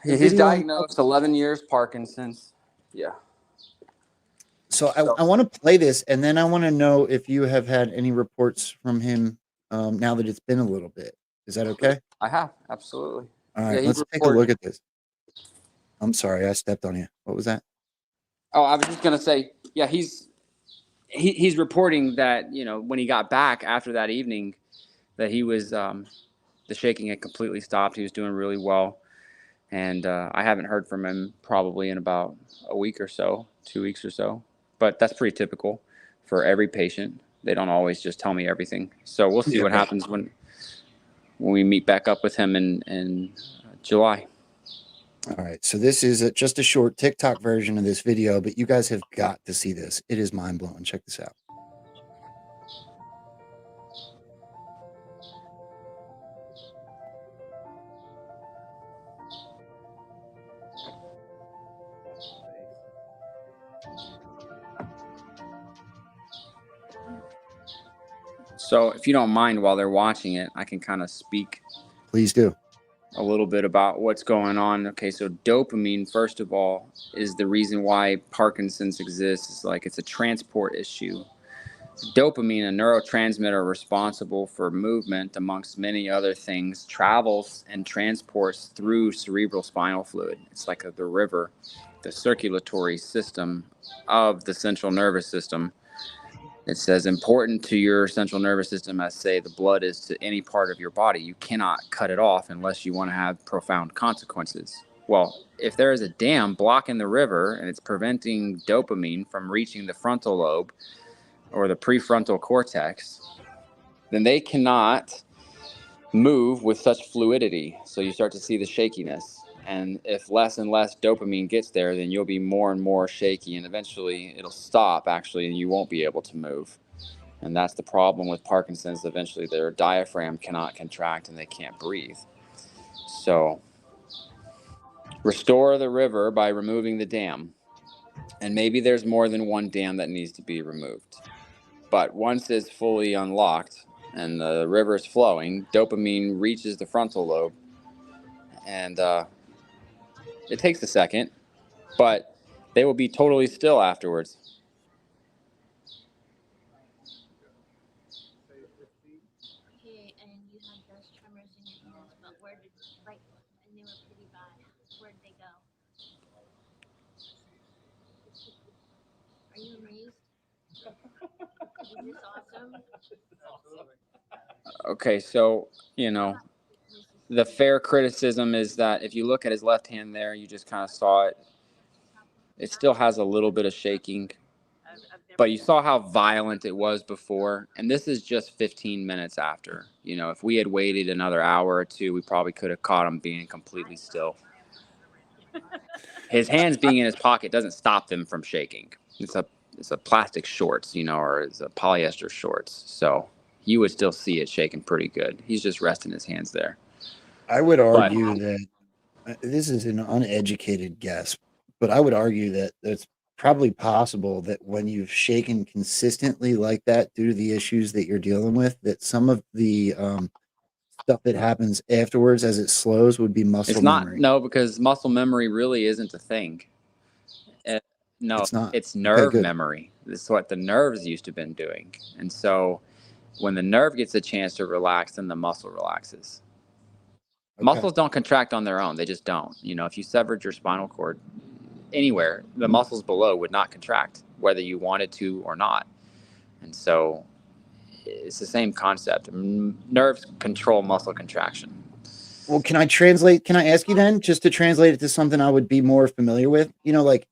the He's video? diagnosed 11 years Parkinson's. Yeah. So I want to play this, and then I want to know if you have had any reports from him now that it's been a little bit. Is that okay? I have, absolutely. All right, Yeah, let's take a look at this. I'm sorry, I stepped on you. What was that? Oh, I was just gonna say, yeah, he's reporting that, you know, when he got back after that evening, that he was the shaking had completely stopped. He was doing really well, and I haven't heard from him probably in about a week or so, 2 weeks or so. But that's pretty typical for every patient. They don't always just tell me everything. So we'll see what happens when we meet back up with him in July. All right, so this is just a short TikTok version of this video, but you guys have got to see this. It is mind-blowing. Check this out. So if you don't mind, while they're watching it, I can kind of speak Please do. a little bit about what's going on. Okay, so dopamine, first of all, is the reason why Parkinson's exists. It's like it's a transport issue. Dopamine, a neurotransmitter responsible for movement, amongst many other things, travels and transports through cerebral spinal fluid. It's like the river, the circulatory system of the central nervous system. It's as important to your central nervous system as, say, the blood is to any part of your body. You cannot cut it off unless you want to have profound consequences. Well, if there is a dam blocking the river and it's preventing dopamine from reaching the frontal lobe or the prefrontal cortex, then they cannot move with such fluidity. So you start to see the shakiness. And if less and less dopamine gets there, then you'll be more and more shaky, and eventually it'll stop, actually, and you won't be able to move. And that's the problem with Parkinson's. Eventually their diaphragm cannot contract and they can't breathe. So restore the river by removing the dam. And maybe there's more than one dam that needs to be removed. But once it's fully unlocked and the river is flowing, dopamine reaches the frontal lobe, and it takes a second, but they will be totally still afterwards. Okay, and you had those tremors in your hands, but where did, like, and they were pretty bad. Where'd they go? Are you amazed? Isn't this awesome? Okay, so, you know, the fair criticism is that if you look at his left hand there, you just kind of saw it. It still has a little bit of shaking, but you saw how violent it was before. And this is just 15 minutes after. You know, if we had waited another hour or two, we probably could have caught him being completely still. His hands being in his pocket doesn't stop them from shaking. It's a plastic shorts, you know, or it's a polyester shorts. So you would still see it shaking pretty good. He's just resting his hands there. I would argue that this is an uneducated guess, but I would argue that it's probably possible that when you've shaken consistently like that due to the issues that you're dealing with, that some of the stuff that happens afterwards as it slows would be muscle memory. No, because muscle memory really isn't a thing. No, It's not. It's nerve good. memory. This is what the nerves used to have been doing. And so when the nerve gets a chance to relax, then the muscle relaxes. Okay. Muscles don't contract on their own. They just don't. You know, if you severed your spinal cord anywhere, the muscles below would not contract, whether you wanted to or not. And so it's the same concept. Nerves control muscle contraction. Well, can I ask you then, just to translate it to something I would be more familiar with? You know, like,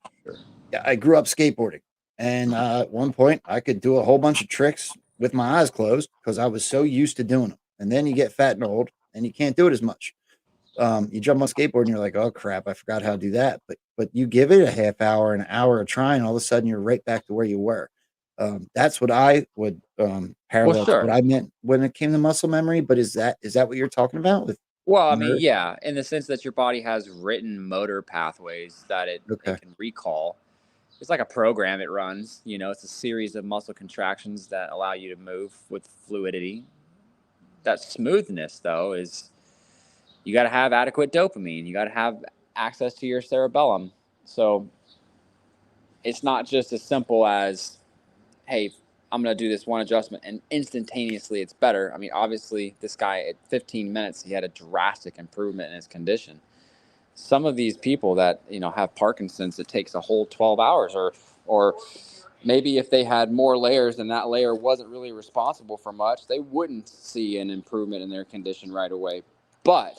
I grew up skateboarding, and at one point I could do a whole bunch of tricks with my eyes closed because I was so used to doing them. And then you get fat and old and you can't do it as much. You jump on skateboard and you're like, oh crap, I forgot how to do that. But you give it a half hour, an hour of trying, all of a sudden you're right back to where you were. That's what I would parallel to what sure. I meant when it came to muscle memory. But is that what you're talking about with Well, I mean, nerve? yeah, in the sense that your body has written motor pathways that Okay. it can recall. It's like a program it runs. It's a series of muscle contractions that allow you to move with fluidity. That smoothness, though, is you got to have adequate dopamine. You got to have access to your cerebellum. So it's not just as simple as, hey, I'm going to do this one adjustment and instantaneously it's better. I mean, obviously, this guy at 15 minutes, he had a drastic improvement in his condition. Some of these people that have Parkinson's, it takes a whole 12 hours, or maybe if they had more layers and that layer wasn't really responsible for much, they wouldn't see an improvement in their condition right away. But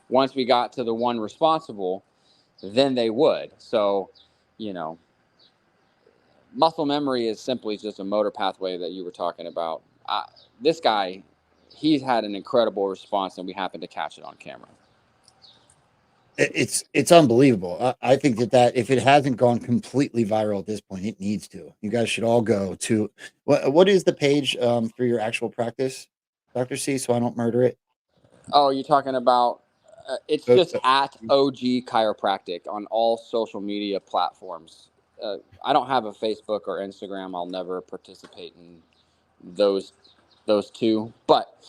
once we got to the one responsible, then they would. So, you know, muscle memory is simply just a motor pathway that you were talking about. This guy, he's had an incredible response, and we happened to catch it on camera. It's unbelievable. I think that if it hasn't gone completely viral at this point, it needs to. You guys should all go to what is the page for your actual practice, Dr. C, so I don't murder it. Oh, you're talking about it's Uh, just uh, at OG Chiropractic on all social media platforms. I don't have a Facebook or Instagram. I'll never participate in those two, but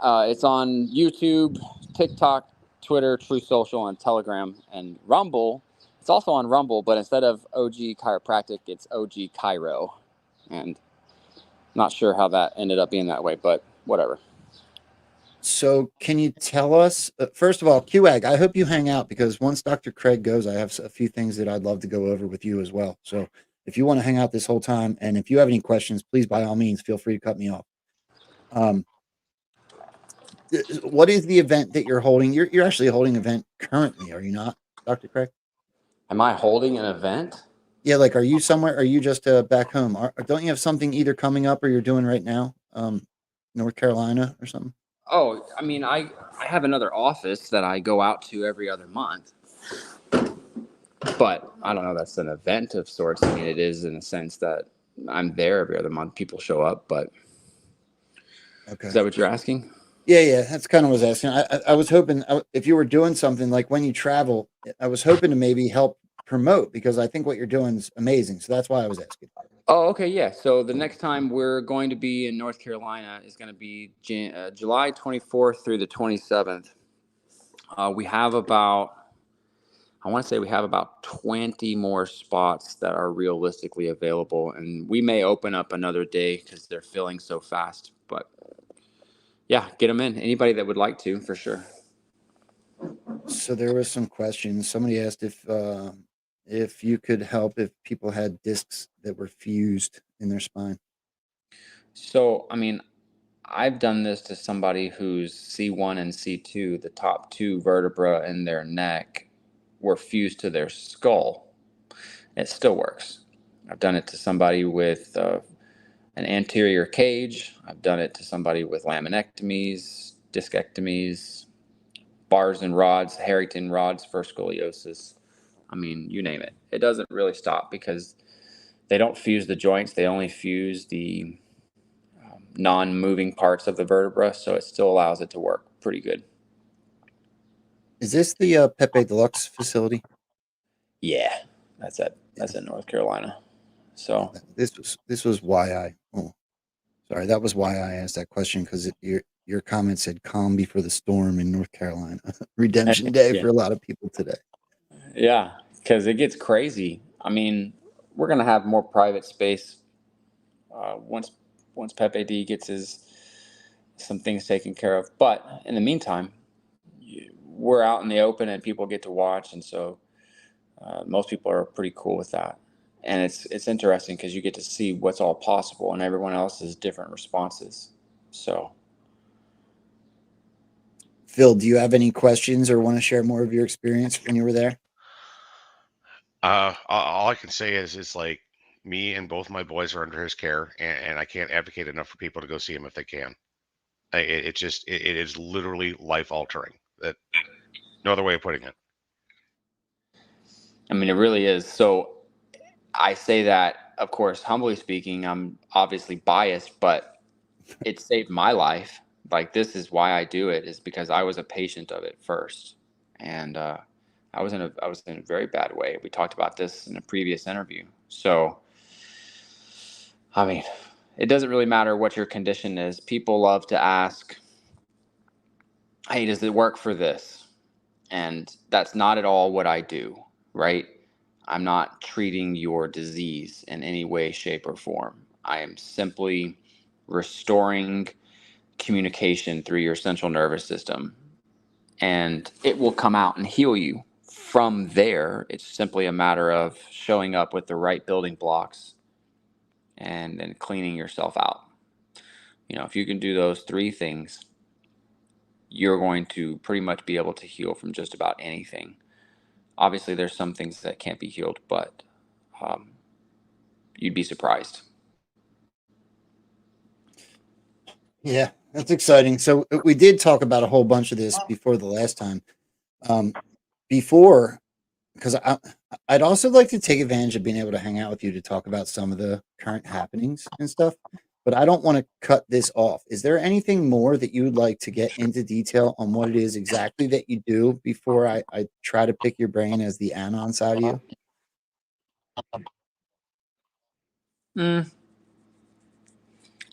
it's on YouTube, TikTok, Twitter, True Social, and Telegram, and Rumble. It's also on Rumble, but instead of OG Chiropractic, it's OG Chiro, and not sure how that ended up being that way, but whatever. So can you tell us, first of all, QAG, I hope you hang out because once Dr. Craig goes, I have a few things that I'd love to go over with you as well. So if you want to hang out this whole time, and if you have any questions, please, by all means, feel free to cut me off. What is the event that you're holding? You're actually holding an event currently, are you not, Dr. Craig? Am I holding an event? Yeah, like, are you somewhere? Are you just back home? Don't you have something either coming up or you're doing right now? North Carolina or something? Oh, I mean, I have another office that I go out to every other month, but I don't know. That's an event of sorts. I mean, it is in a sense that I'm there every other month. People show up, but Okay. is that what you're asking? Yeah, that's kind of what I was asking. I was hoping if you were doing something like when you travel, I was hoping to maybe help promote because I think what you're doing is amazing. So that's why I was asking. Oh, okay, yeah. So the next time we're going to be in North Carolina is going to be July 24th through the 27th. We have about, I want to say we have about 20 more spots that are realistically available, and we may open up another day because they're filling so fast. But yeah, get them in. Anybody that would like to, for sure. So there was some questions. Somebody asked if you could help if people had discs that were fused in their spine. So, I mean, I've done this to somebody who's C1 and C2, the top two vertebrae in their neck, were fused to their skull. It still works. I've done it to somebody with an anterior cage. I've done it to somebody with laminectomies, discectomies, bars and rods, Harrington rods for scoliosis. I mean, you name it. It doesn't really stop because they don't fuse the joints. They only fuse the non-moving parts of the vertebra, so it still allows it to work pretty good. Is this the Pepe Deluxe facility? Yeah, that's in North Carolina. So this was why that was why I asked that question because your comment said calm before the storm in North Carolina. Redemption Day for a lot of people today. Yeah, because it gets crazy. I mean, we're gonna have more private space once Pepe D gets some things taken care of. But in the meantime, we're out in the open and people get to watch, and so most people are pretty cool with that. And it's interesting because you get to see what's all possible, and everyone else's different responses. So, Phil, do you have any questions or want to share more of your experience when you were there? All I can say is like me and both my boys are under his care, and I can't advocate enough for people to go see him if they can. It is literally life altering. That No other way of putting it. I mean, it really is. So I say that, of course, humbly speaking, I'm obviously biased, but it saved my life. Like, this is why I do it, is because I was a patient of it first. And I was in a very bad way. We talked about this in a previous interview. So, I mean, it doesn't really matter what your condition is. People love to ask, hey, does it work for this? And that's not at all what I do, right? I'm not treating your disease in any way, shape, or form. I am simply restoring communication through your central nervous system, and it will come out and heal you. From there, it's simply a matter of showing up with the right building blocks and then cleaning yourself out. You know, if you can do those three things, you're going to pretty much be able to heal from just about anything. Obviously, there's some things that can't be healed, but you'd be surprised. Yeah, that's exciting. So we did talk about a whole bunch of this before the last time. Before, because I'd also like to take advantage of being able to hang out with you to talk about some of the current happenings and stuff, but I don't want to cut this off. Is there anything more that you would like to get into detail on what it is exactly that you do before I try to pick your brain as the anon side of you?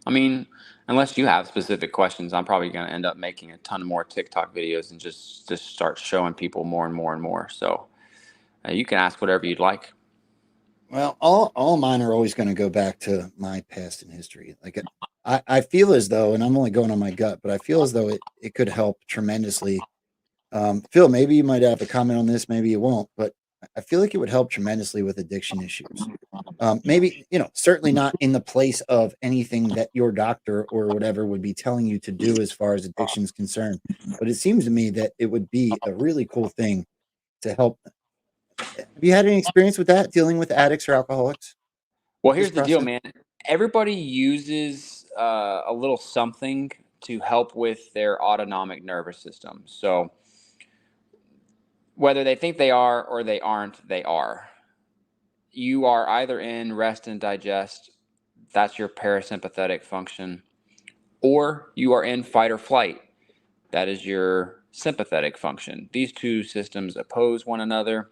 I mean, unless you have specific questions, I'm probably going to end up making a ton more TikTok videos and just start showing people more and more and more. So you can ask whatever you'd like. Well, all mine are always going to go back to my past and history. Like I feel as though, and I'm only going on my gut, but I feel as though it could help tremendously. Phil, maybe you might have a comment on this, maybe you won't, but I feel like it would help tremendously with addiction issues. Maybe, certainly not in the place of anything that your doctor or whatever would be telling you to do as far as addiction is concerned. But it seems to me that it would be a really cool thing to help. Have you had any experience with that, dealing with addicts or alcoholics? Well, here's the deal, man. Everybody uses a little something to help with their autonomic nervous system. So whether they think they are or they aren't, they are. You are either in rest and digest, that's your parasympathetic function, or you are in fight or flight, that is your sympathetic function. These two systems oppose one another,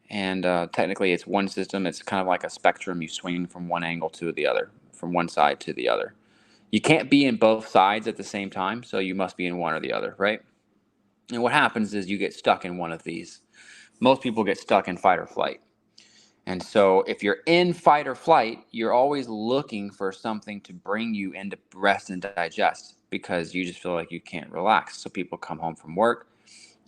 and technically it's one system. It's kind of like a spectrum. You swing from one angle to the other, from one side to the other. You can't be in both sides at the same time, so you must be in one or the other, right? And what happens is you get stuck in one of these. Most people get stuck in fight or flight. And so if you're in fight or flight, you're always looking for something to bring you into rest and digest because you just feel like you can't relax. So people come home from work,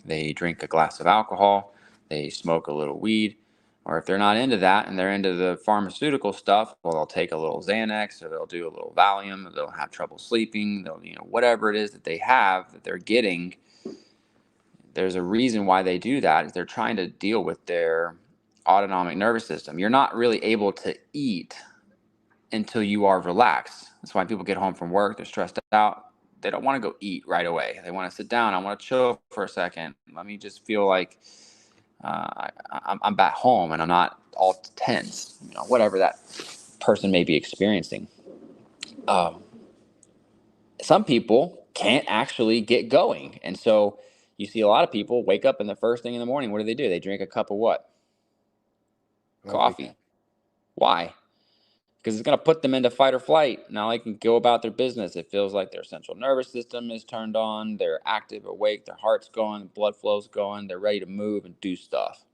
they drink a glass of alcohol, they smoke a little weed, or if they're not into that and they're into the pharmaceutical stuff, well, they'll take a little Xanax or they'll do a little Valium, or they'll have trouble sleeping, they'll, whatever it is that they have that they're getting. There's a reason why they do that, is they're trying to deal with their autonomic nervous system. You're not really able to eat until you are relaxed. That's why people get home from work, they're stressed out. They don't want to go eat right away. They want to sit down. I want to chill for a second. Let me just feel like I'm back home and I'm not all tense, whatever that person may be experiencing. Some people can't actually get going. And so you see a lot of people wake up and the first thing in the morning, what do? They drink a cup of what? Coffee. Why? Because it's going to put them into fight or flight. Now they can go about their business. It feels like their central nervous system is turned on. They're active, awake. Their heart's going. Blood flow's going. They're ready to move and do stuff.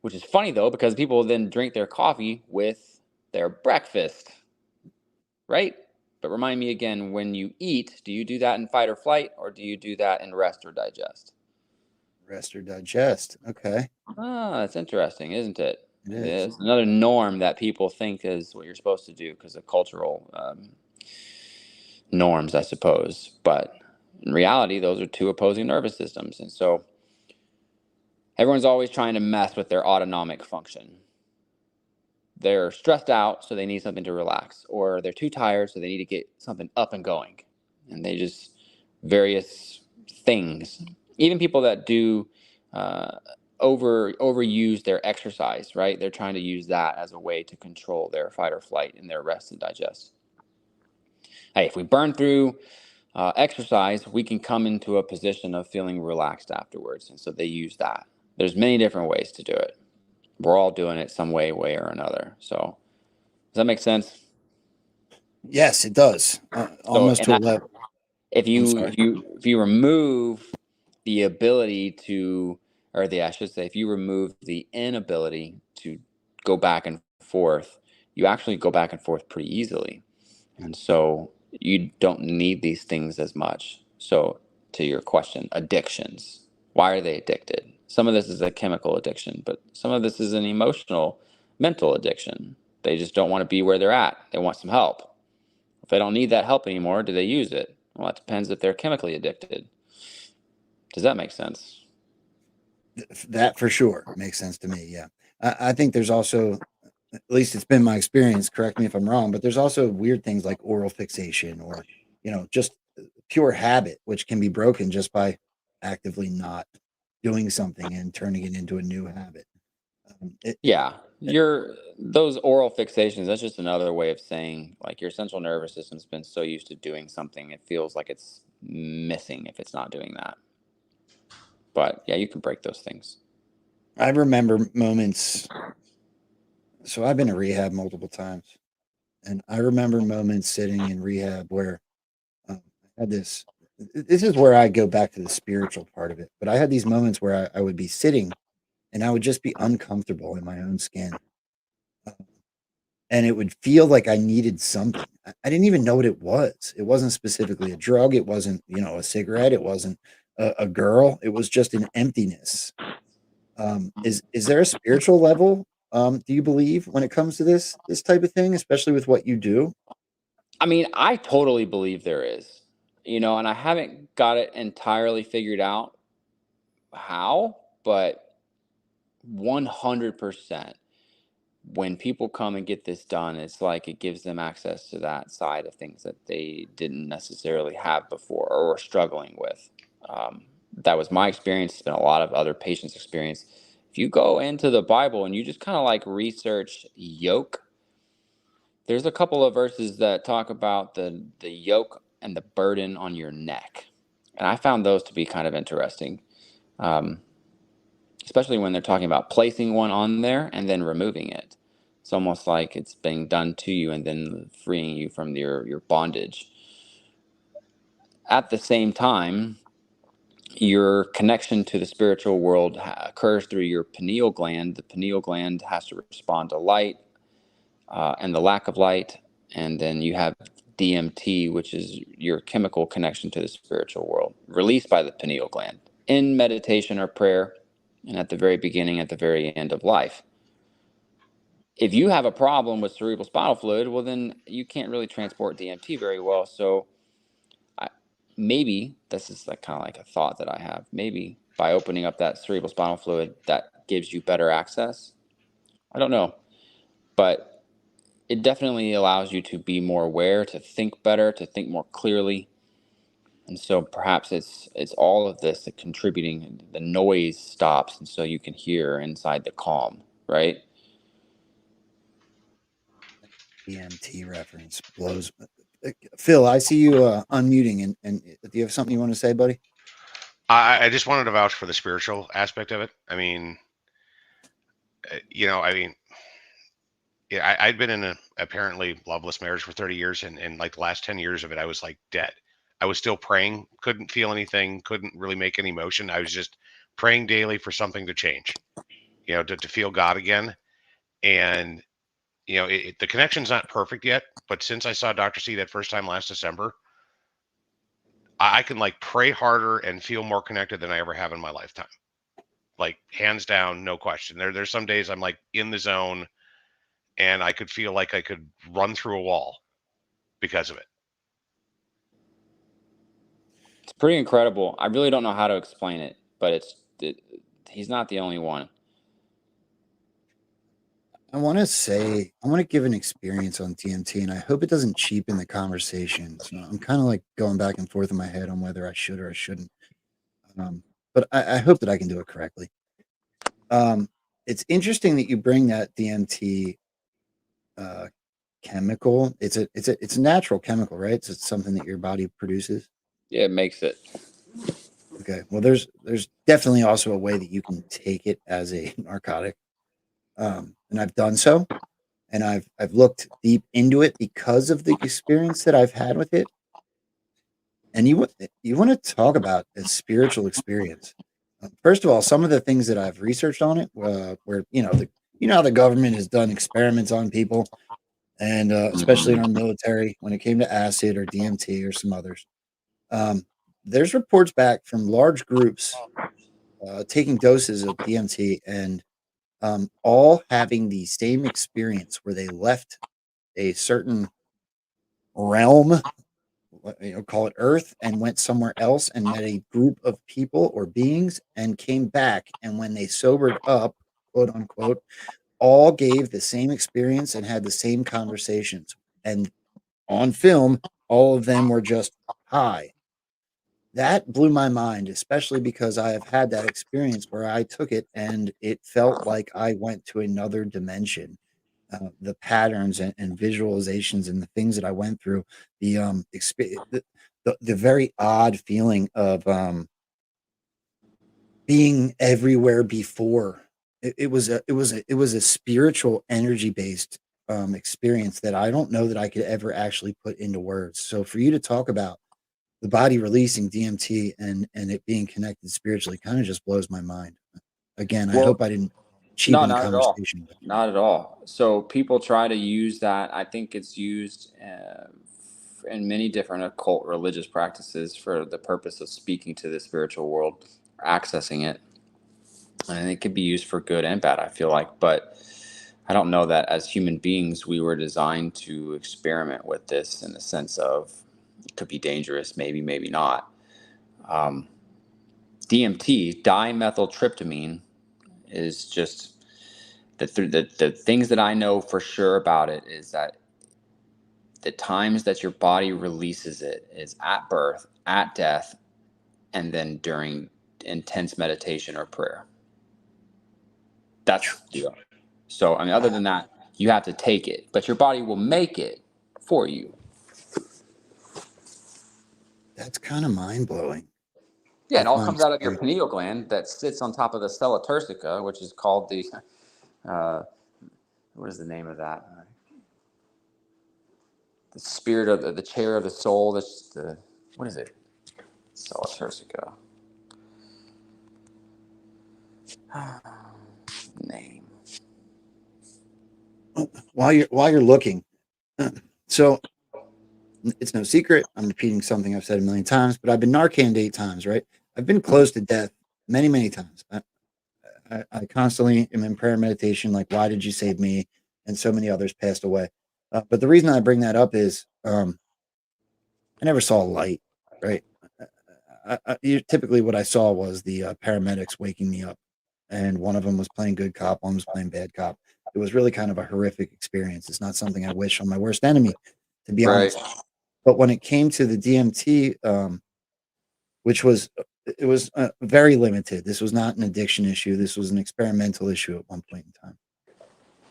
Which is funny, though, because people then drink their coffee with their breakfast. Right? But remind me again, when you eat, do you do that in fight or flight, or do you do that in rest or digest? Rest or digest. Okay. Ah, that's interesting, isn't it? It is. It's another norm that people think is what you're supposed to do because of cultural norms, I suppose. But in reality, those are two opposing nervous systems. And so everyone's always trying to mess with their autonomic function. They're stressed out, so they need something to relax. Or they're too tired, so they need to get something up and going. And they just, various things. Even people that do overuse their exercise, right? They're trying to use that as a way to control their fight or flight and their rest and digest. Hey, if we burn through exercise, we can come into a position of feeling relaxed afterwards. And so they use that. There's many different ways to do it. We're all doing it some way or another. So does that make sense? Yes, it does. Almost to a level. If you remove the ability to, I should say, if you remove the inability to go back and forth, you actually go back and forth pretty easily. And so you don't need these things as much. So to your question, addictions, why are they addicted? Some of this is a chemical addiction, but some of this is an emotional, mental addiction. They just don't want to be where they're at. They want some help. If they don't need that help anymore, do they use it? Well, it depends if they're chemically addicted. Does that make sense? That for sure makes sense to me. Yeah. I think there's also, at least it's been my experience, correct me if I'm wrong, but there's also weird things like oral fixation or, just pure habit, which can be broken just by actively not doing something and turning it into a new habit. Yeah, those oral fixations, that's just another way of saying like your central nervous system's been so used to doing something, it feels like it's missing if it's not doing that. But yeah, you can break those things. I remember moments. So I've been to rehab multiple times, and I remember moments sitting in rehab where I had this. This is where I go back to the spiritual part of it. But I had these moments where I would be sitting and I would just be uncomfortable in my own skin. And it would feel like I needed something. I didn't even know what it was. It wasn't specifically a drug. It wasn't, a cigarette. It wasn't a girl. It was just an emptiness. Is there a spiritual level? Do you believe when it comes to this type of thing, especially with what you do? I mean, I totally believe there is, and I haven't got it entirely figured out how, but 100%. When people come and get this done, it's like it gives them access to that side of things that they didn't necessarily have before or were struggling with. That was my experience. It's been a lot of other patients' experience. If you go into the Bible and you just kind of like research yoke, there's a couple of verses that talk about the yoke and the burden on your neck. And I found those to be kind of interesting. Especially when they're talking about placing one on there and then removing it. It's almost like it's being done to you and then freeing you from your bondage. At the same time, your connection to the spiritual world occurs through your pineal gland. The pineal gland has to respond to light and the lack of light. And then you have DMT, which is your chemical connection to the spiritual world, released by the pineal gland in meditation or prayer, and at the very beginning, at the very end of life. If you have a problem with cerebral spinal fluid, well, then you can't really transport DMT very well. So maybe this is like kind of like a thought that I have. Maybe by opening up that cerebral spinal fluid, that gives you better access. I don't know, but it definitely allows you to be more aware, to think better, to think more clearly. And so perhaps it's all of this that contributing. The noise stops, and so you can hear inside the calm, right? DMT reference blows. Phil, I see you unmuting, and do you have something you want to say, buddy? I just wanted to vouch for the spiritual aspect of it. I mean, yeah, I'd been in a apparently loveless marriage for 30 years, and like the last 10 years of it, I was like dead. I was still praying, couldn't feel anything, couldn't really make any motion. I was just praying daily for something to change, to feel God again. And, the connection's not perfect yet, but since I saw DrC that first time last December, I can like pray harder and feel more connected than I ever have in my lifetime. Like hands down, no question. There's some days I'm like in the zone and I could feel like I could run through a wall because of it. It's pretty incredible. I really don't know how to explain it, but he's not the only one. I want to give an experience on DMT, and I hope it doesn't cheapen the conversation. So I'm kind of like going back and forth in my head on whether I should or I shouldn't. but I hope that I can do it correctly. It's interesting that you bring that DMT chemical. It's a natural chemical, right? It's something that your body produces. Yeah, it makes it. Okay. Well, there's definitely also a way that you can take it as a narcotic, and I've done so, and I've looked deep into it because of the experience that I've had with it. And you want to talk about a spiritual experience. First of all, some of the things that I've researched on it, where how the government has done experiments on people, and especially in our military when it came to acid or DMT or some others. Um, there's reports back from large groups taking doses of DMT and all having the same experience where they left a certain realm, call it Earth, and went somewhere else and met a group of people or beings and came back. And when they sobered up, quote unquote, all gave the same experience and had the same conversations. And on film, all of them were just high. That blew my mind, especially because I have had that experience where I took it and it felt like I went to another dimension. The patterns and visualizations and the things that I went through, the very odd feeling of being everywhere before. It was a spiritual energy based experience that I don't know that I could ever actually put into words. So for you to talk about the body releasing DMT and it being connected spiritually kind of just blows my mind. Again, I Well, hope I didn't no, cheapen the not at all. conversation. Not at all. So people try to use that. I think it's used in many different occult religious practices for the purpose of speaking to the spiritual world, accessing it. And it can be used for good and bad, I feel like. But I don't know that as human beings, we were designed to experiment with this in the sense of it could be dangerous, maybe, maybe not. Um, DMT, dimethyltryptamine, is just the things that I know for sure about it is that the times that your body releases it is at birth, at death, and then during intense meditation or prayer. That's the deal. So, I mean, other than that, you have to take it, but your body will make it for you. That's kind of mind blowing. Yeah, it If all I'm comes out of your saying, pineal gland that sits on top of the sella turcica, which is called the, what is the name of that? The spirit of the chair of the soul. That's the, what is it? Sella turcica. Name. while you're looking, so it's no secret. I'm repeating something I've said a million times, but I've been Narcaned 8 times, right? I've been close to death many, many times. I constantly am in prayer and meditation, like, why did you save me? And so many others passed away. But the reason I bring that up is I never saw a light, right? Typically, what I saw was the paramedics waking me up, and one of them was playing good cop, one was playing bad cop. It was really kind of a horrific experience. It's not something I wish on my worst enemy, to be Right. honest. But when it came to the DMT, which was it was very limited. This was not an addiction issue. This was an experimental issue at one point in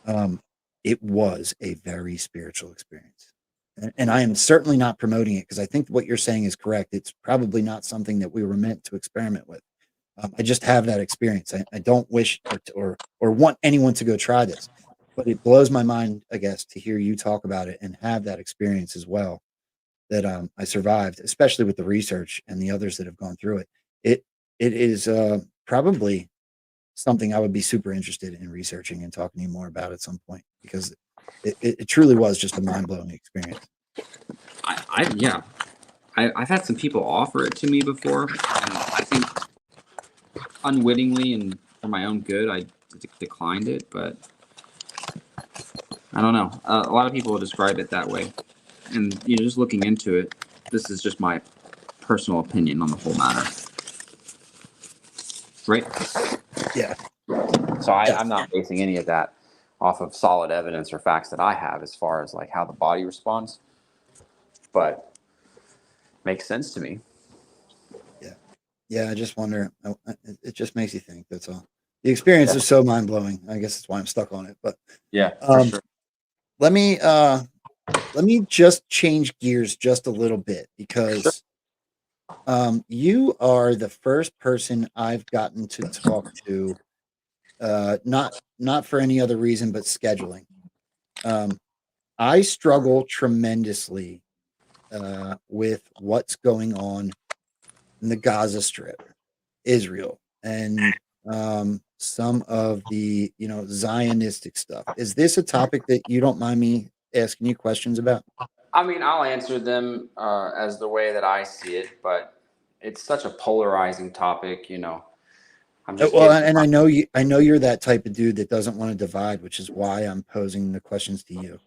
time. It was a very spiritual experience. And I am certainly not promoting it because I think what you're saying is correct. It's probably not something that we were meant to experiment with. I just have that experience. I don't wish or want anyone to go try this, but it blows my mind, I guess, to hear you talk about it and have that experience as well. That I survived, especially with the research and the others that have gone through it. It is probably something I would be super interested in researching and talking to you more about at some point because it truly was just a mind blowing experience. Yeah, I've had some people offer it to me before, and I think unwittingly and for my own good, I declined it. But I don't know. A lot of people describe it that way, and just looking into it, this is just my personal opinion on the whole matter, right? Yeah. So Yeah. I'm not basing any of that off of solid evidence or facts that I have as far as like how the body responds, but makes sense to me. Yeah. Yeah, I just wonder. It just makes you think. That's all. The experience is so mind blowing. I guess that's why I'm stuck on it. But Yeah, for um, sure. let me just change gears just a little bit because you are the first person I've gotten to talk to. Not for any other reason but scheduling. I struggle tremendously with what's going on in the Gaza Strip, Israel, and some of the Zionistic stuff. Is this a topic that you don't mind me asking you questions about? I mean, I'll answer them as the way that I see it, but it's such a polarizing topic, I'm just Well, giving. and I know you're that type of dude that doesn't want to divide, which is why I'm posing the questions to you.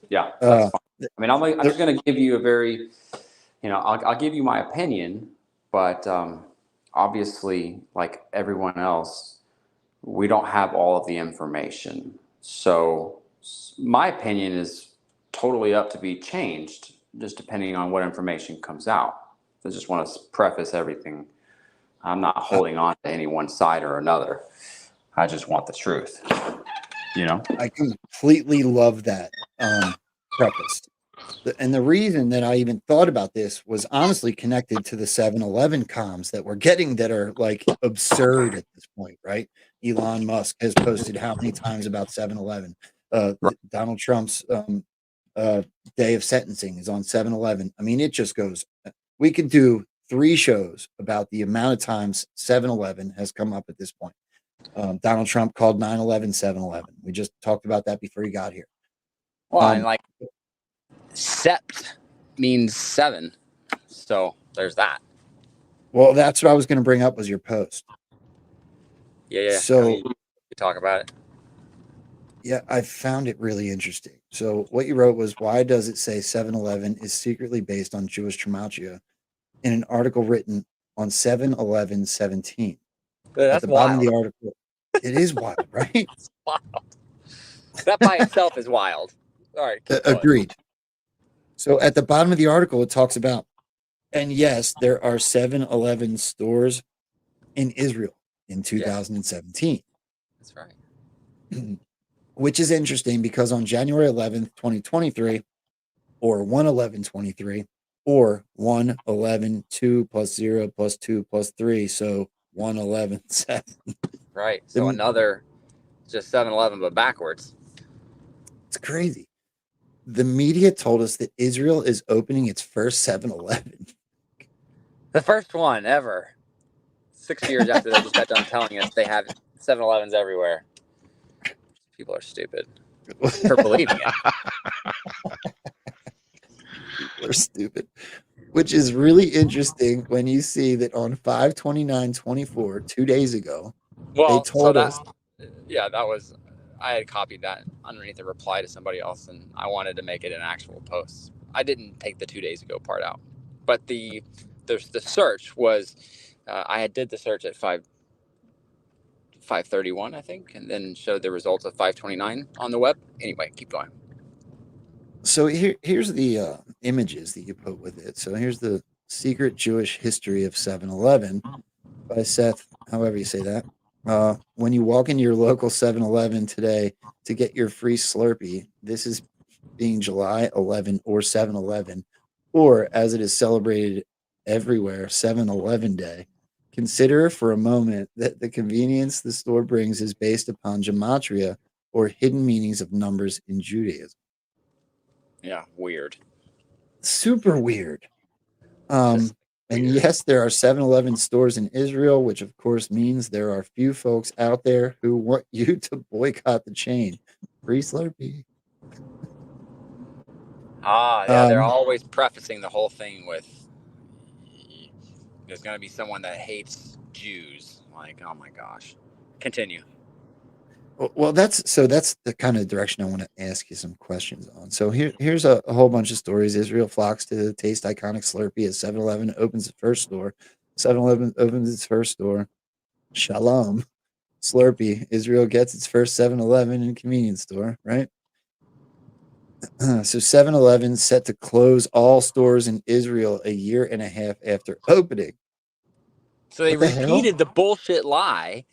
Yeah, that's Uh, fine. I mean, I'm just going to give you a very, I'll give you my opinion, but obviously, like everyone else, we don't have all of the information. So my opinion is totally up to be changed, just depending on what information comes out. I just want to preface everything. I'm not holding on to any one side or another. I just want the truth, I completely love that preface. And the reason that I even thought about this was honestly connected to the 7-Eleven comms that we're getting that are like absurd at this point, right? Elon Musk has posted how many times about 7-Eleven. Donald Trump's day of sentencing is on 7-Eleven. I mean, it just goes. We could do 3 shows about the amount of times 7-Eleven has come up at this point. Donald Trump called 9/11 7-Eleven. We just talked about that before he got here. Well, and like sept means 7. So there's that. Well, that's what I was going to bring up was your post. Yeah. So, I mean, we talk about it. yeah, I found it really interesting. So what you wrote was, why does it say 7-Eleven is secretly based on Jewish gematria in an article written on 7/11/17? At That's the bottom of wild. the article, it is wild, right? It's wild. That by itself is wild. All right, keep going. Agreed. So at the bottom of the article, it talks about, and yes, there are 7-Eleven stores in Israel in 2017. That's right. Which is interesting because on January 11th, 2023, or 1/11/23, or 1/11/2 plus 0 plus 2 plus 3, so 1/11/7. Right. So another just 7-Eleven, but backwards. It's crazy. The media told us that Israel is opening its first 7-Eleven. The first one ever. 6 years after they just got done telling us they have 7-Elevens everywhere. People are stupid for believing it. People are stupid. Which is really interesting when you see that on 5/29/24, 2 days ago, they told us. Yeah, that was, I had copied that underneath a reply to somebody else, and I wanted to make it an actual post. I didn't take the 2 days ago part out, but the search was, I did the search at 5:31, I think, and then showed the results of 5:29 on the web. Anyway, keep going. So here's the images that you put with it. So here's the Secret Jewish History of 7-Eleven by Seth, however you say that. When you walk into your local 7-Eleven today to get your free Slurpee, this is being July 11 or 7-Eleven, or as it is celebrated everywhere, 7-Eleven Day. Consider for a moment that the convenience the store brings is based upon gematria or hidden meanings of numbers in Judaism. Yeah, weird. Super weird. And yes, there are 7-Eleven stores in Israel, which of course means there are few folks out there who want you to boycott the chain. Free Slurpee. Yeah, they're always prefacing the whole thing with, there's going to be someone that hates Jews. Like, oh my gosh. Continue. Well, that's the kind of direction I want to ask you some questions on. So here's a whole bunch of stories. Israel flocks to taste iconic Slurpee as 7-Eleven opens its first store. 7-Eleven opens its first store. Shalom. Slurpee. Israel gets its first 7-Eleven and convenience store, right? So 7-Eleven set to close all stores in Israel a year and a half after opening. So they What the hell? repeated the bullshit lie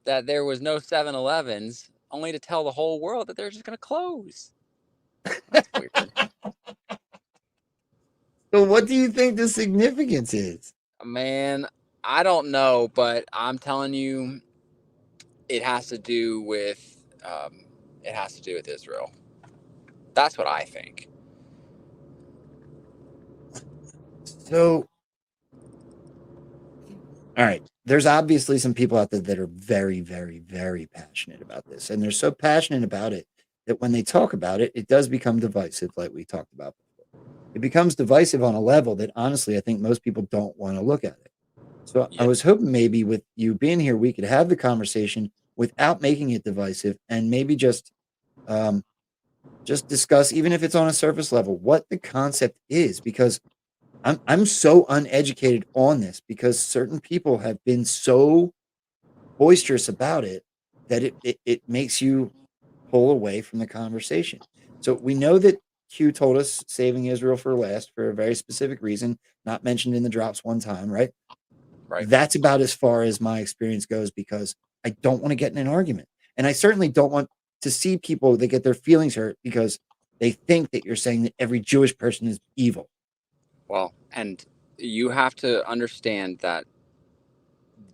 that there was no 7-Elevens, only to tell the whole world that they're just going to close. That's weird. So what do you think the significance is? Man, I don't know, but I'm telling you, it has to do with Israel. That's what I think. So, all right, there's obviously some people out there that are very, very, very passionate about this. And they're so passionate about it that when they talk about it, it does become divisive, like we talked about before. It becomes divisive on a level that honestly, I think most people don't want to look at it. So I Yeah. was hoping maybe with you being here, we could have the conversation without making it divisive and maybe just discuss, even if it's on a surface level, what the concept is, because I'm so uneducated on this because certain people have been so boisterous about it that it makes you pull away from the conversation. So we know that Q told us saving Israel for last for a very specific reason, not mentioned in the drops one time, right? Right. That's about as far as my experience goes because I don't want to get in an argument. And I certainly don't want to see people that get their feelings hurt because they think that you're saying that every Jewish person is evil. Well, and you have to understand that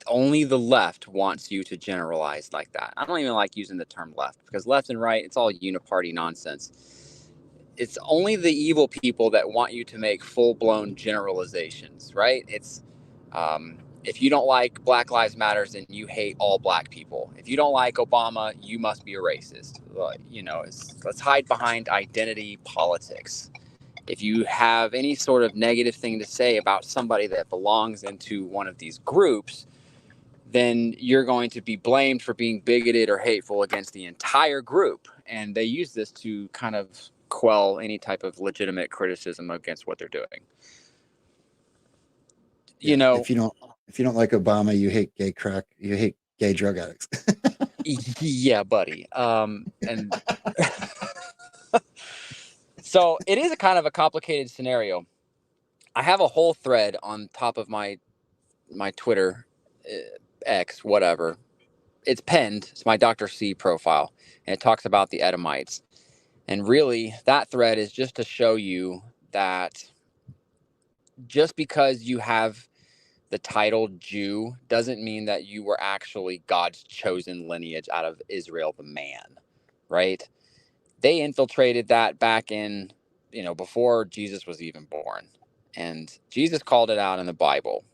only the left wants you to generalize like that. I don't even like using the term left because left and right, it's all uniparty nonsense. It's only the evil people that want you to make full-blown generalizations, right? It's if you don't like Black Lives Matters, then you hate all black people. If you don't like Obama, you must be a racist. Let's hide behind identity politics. If you have any sort of negative thing to say about somebody that belongs into one of these groups, then you're going to be blamed for being bigoted or hateful against the entire group. And they use this to kind of quell any type of legitimate criticism against what they're doing. Yeah, if you don't like Obama, you hate you hate gay drug addicts. Yeah, buddy. And so it is a kind of a complicated scenario. I have a whole thread on top of my Twitter, X, whatever. It's pinned. It's my DrC profile, and it talks about the Edomites. And really, that thread is just to show you that just because you have the title Jew doesn't mean that you were actually God's chosen lineage out of Israel, the man, right? They infiltrated that back in, before Jesus was even born. And Jesus called it out in the Bible.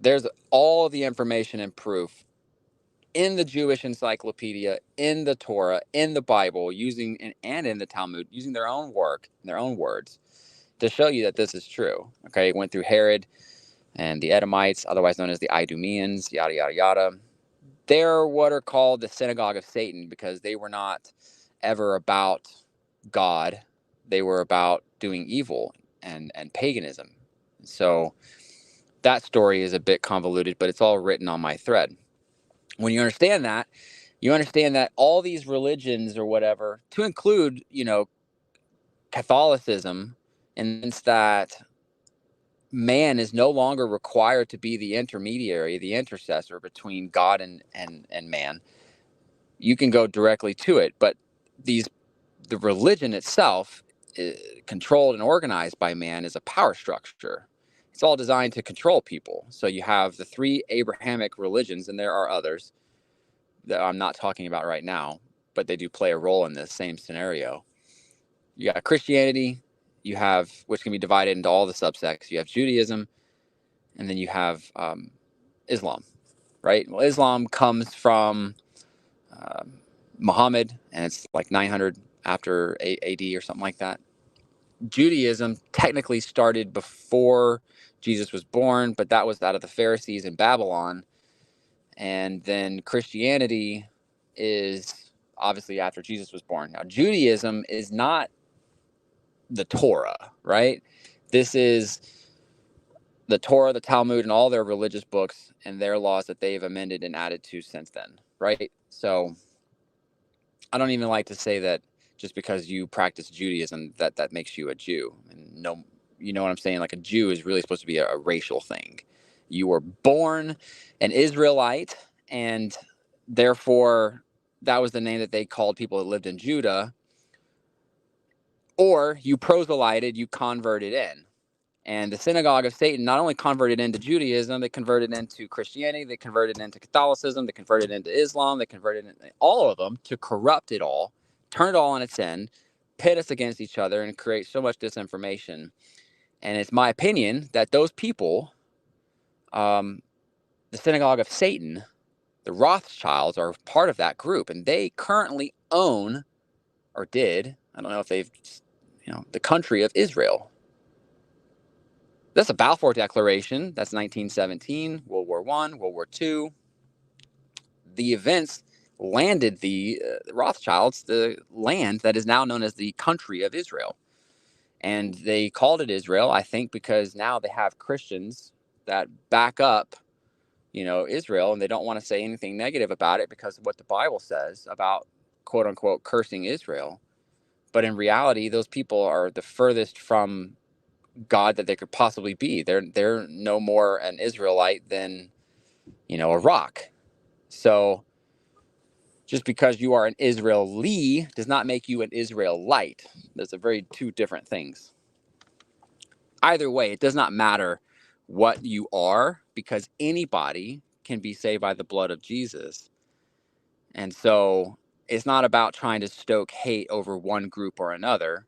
There's all the information and proof in the Jewish encyclopedia, in the Torah, in the Bible, and in the Talmud, using their own work, their own words, to show you that this is true. Okay, it went through Herod and the Edomites, otherwise known as the Idumeans, yada, yada, yada. They're what are called the synagogue of Satan because they were not ever about God. They were about doing evil and paganism. So that story is a bit convoluted, but it's all written on my thread. When you understand that all these religions or whatever, to include, Catholicism, and that man is no longer required to be the intermediary, the intercessor between God and man. You can go directly to it, but the religion itself, controlled and organized by man, is a power structure. It's all designed to control people. So you have the three Abrahamic religions, and there are others that I'm not talking about right now, but they do play a role in this same scenario. You got Christianity, which can be divided into all the subsects. You have Judaism, and then you have Islam, right? Well, Islam comes from Muhammad, and it's like 900 after AD or something like that. Judaism technically started before Jesus was born, but that was out of the Pharisees in Babylon. And then Christianity is obviously after Jesus was born. Now, Judaism is not the Torah, right? This is the Torah, the Talmud, and all their religious books and their laws that they've amended and added to since then, right? So I don't even like to say that just because you practice Judaism that makes you a Jew. And no, you know what I'm saying? Like, a Jew is really supposed to be a racial thing. You were born an Israelite, and therefore that was the name that they called people that lived in Judah. Or you proselyted, you converted in. And the synagogue of Satan not only converted into Judaism, they converted into Christianity, they converted into Catholicism, they converted into Islam, they converted into all of them to corrupt it all, turn it all on its end, pit us against each other, and create so much disinformation. And it's my opinion that those people, the synagogue of Satan, the Rothschilds, are part of that group, and they currently own, or did, I don't know if they've, the country of Israel. That's a Balfour Declaration. That's 1917, World War I, World War II. The events landed the Rothschilds, the land that is now known as the country of Israel. And they called it Israel, I think, because now they have Christians that back up, Israel, and they don't want to say anything negative about it because of what the Bible says about, quote unquote, cursing Israel. But in reality, those people are the furthest from God that they could possibly be. They're no more an Israelite than, a rock. So just because you are an Israeli does not make you an Israelite. Those are two different things. Either way, it does not matter what you are, because anybody can be saved by the blood of Jesus. And so it's not about trying to stoke hate over one group or another.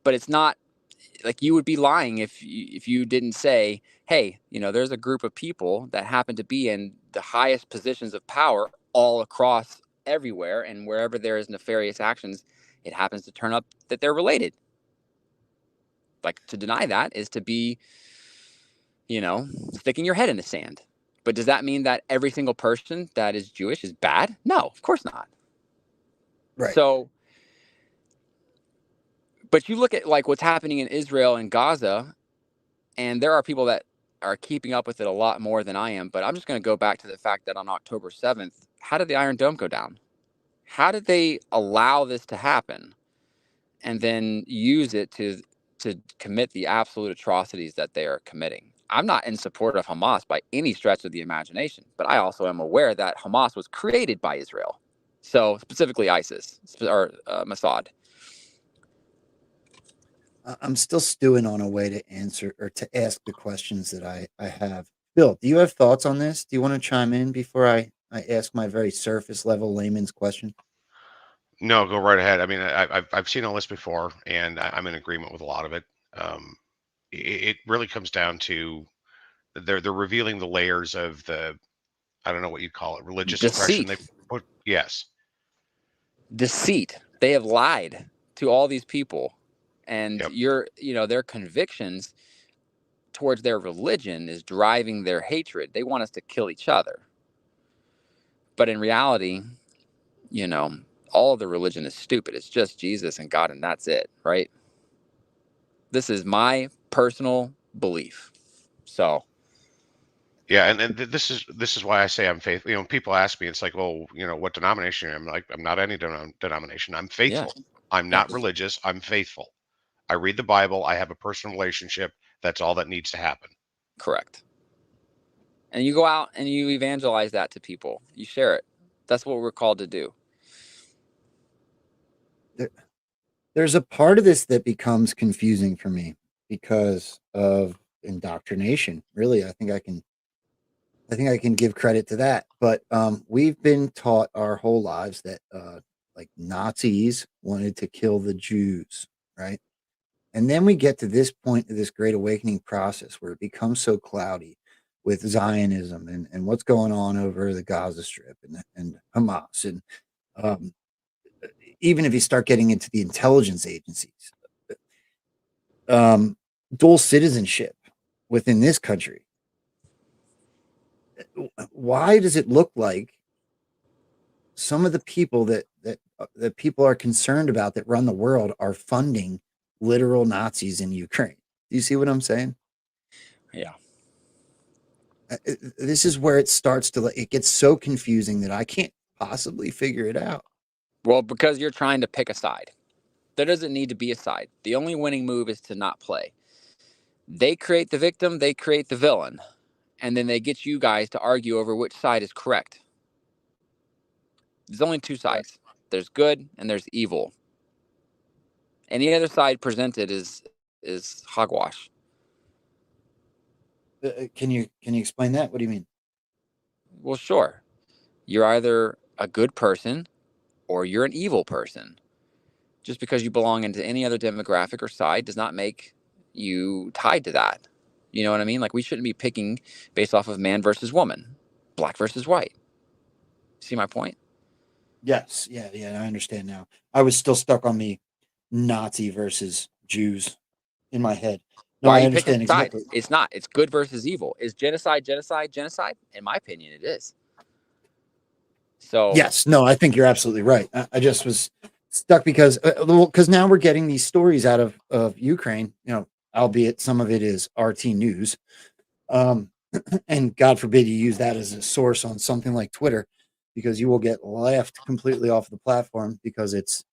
But it's not like, you would be lying if you didn't say, hey, there's a group of people that happen to be in the highest positions of power all across everywhere, and wherever there is nefarious actions, it happens to turn up that they're related. Like, to deny that is to be, sticking your head in the sand. But does that mean that every single person that is Jewish is bad? No, of course not. Right. So, but you look at like what's happening in Israel and Gaza, and there are people that are keeping up with it a lot more than I am. But I'm just going to go back to the fact that on October 7th, how did the Iron Dome go down? How did they allow this to happen and then use it to commit the absolute atrocities that they are committing? I'm not in support of Hamas by any stretch of the imagination, but I also am aware that Hamas was created by Israel. So specifically ISIS or Mossad. I'm still stewing on a way to answer or to ask the questions that I have. Bill, do you have thoughts on this? Do you want to chime in before I ask my very surface level layman's question? No, go right ahead. I mean, I've seen all this before, and I'm in agreement with a lot of it. It really comes down to they're revealing the layers of the, I don't know what you'd call it, religious oppression. Deceit. Yes. Deceit. They have lied to all these people, and Yep. their convictions towards their religion is driving their hatred. They want us to kill each other. But in reality, all of the religion is stupid. It's just Jesus and God, and that's it, right? This is my personal belief. So, Yeah, and this is why I say I'm faithful. People ask me, it's like, well, what denomination? I'm like, I'm not any denomination. I'm faithful. yes, I'm not yes, religious. I'm faithful. I read the Bible. I have a personal relationship. That's all that needs to happen. correct. And you go out and you evangelize that to people. You share it. That's what we're called to do. There's a part of this that becomes confusing for me because of indoctrination. Really, I think I can give credit to that. But we've been taught our whole lives that like Nazis wanted to kill the Jews, right? And then we get to this point of this great awakening process where it becomes so cloudy with Zionism and what's going on over the Gaza Strip and Hamas. And even if you start getting into the intelligence agencies, dual citizenship within this country. Why does it look like some of the people that people are concerned about that run the world are funding literal Nazis in Ukraine? Do you see what I'm saying? Yeah. This is where it starts to, it gets so confusing that I can't possibly figure it out. Well, because you're trying to pick a side. There doesn't need to be a side. The only winning move is to not play. They create the victim, they create the villain, and then they get you guys to argue over which side is correct. There's only two sides. There's good and there's evil. Any other side presented is hogwash. Can you explain that? What do you mean? Well, sure. You're either a good person or you're an evil person. Just because you belong into any other demographic or side does not make you tied to that. You know what I mean? Like, we shouldn't be picking based off of man versus woman, black versus white. See my point? Yes. Yeah. I understand now. I was still stuck on the Nazi versus Jews in my head. No, Why are I you picking understand a side? exactly. It's not. It's good versus evil. Is genocide? In my opinion, it is. So Yes. No, I think you're absolutely right. I just was stuck because now we're getting these stories out of Ukraine, albeit some of it is RT News. And God forbid you use that as a source on something like Twitter, because you will get laughed completely off the platform because it's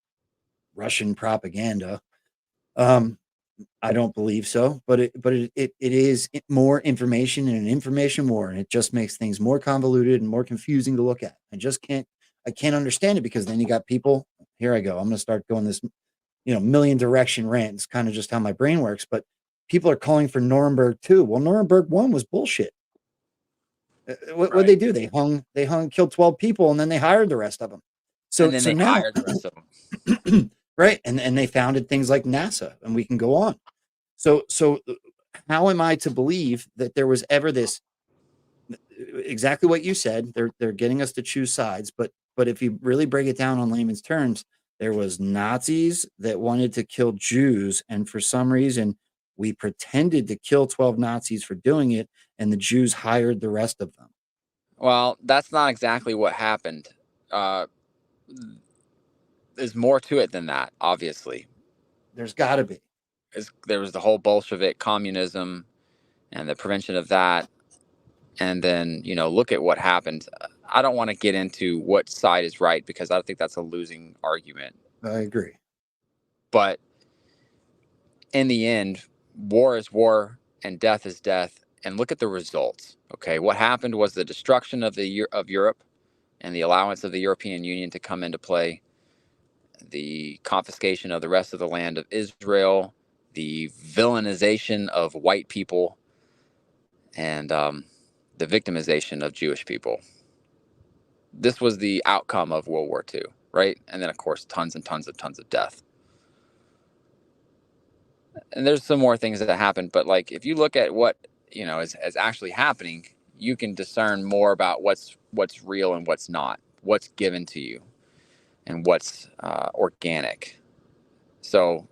Russian propaganda. I don't believe so, but it is more information and an information war, and it just makes things more convoluted and more confusing to look at. I can't understand it, because then you got people. Here I go. I'm going to start going this, million direction rant. It's kind of just how my brain works. But people are calling for Nuremberg 2. Well, Nuremberg 1 was bullshit. What they do? They hung, killed 12 people, and then they hired the rest of them. and then they now, hired the rest of them. right? And they founded things like NASA, and we can go on. So how am I to believe that there was ever this, exactly what you said? They're getting us to choose sides, but if you really break it down on layman's terms, there was Nazis that wanted to kill Jews, and for some reason we pretended to kill 12 Nazis for doing it, and the Jews hired the rest of them. Well, that's not exactly what happened. There's more to it than that, obviously. There's got to be. There was the whole Bolshevik communism and the prevention of that. And then, look at what happened. I don't want to get into what side is right, because I think that's a losing argument. I agree. But in the end, war is war and death is death. And look at the results. Okay, what happened was the destruction of Europe and the allowance of the European Union to come into play, the confiscation of the rest of the land of Israel, the villainization of white people, and the victimization of Jewish people. This was the outcome of World War II, right? And then, of course, tons and tons of death. And there's some more things that happened, but like, if you look at what is actually happening, you can discern more about what's real and what's not, what's given to you, and what's organic. So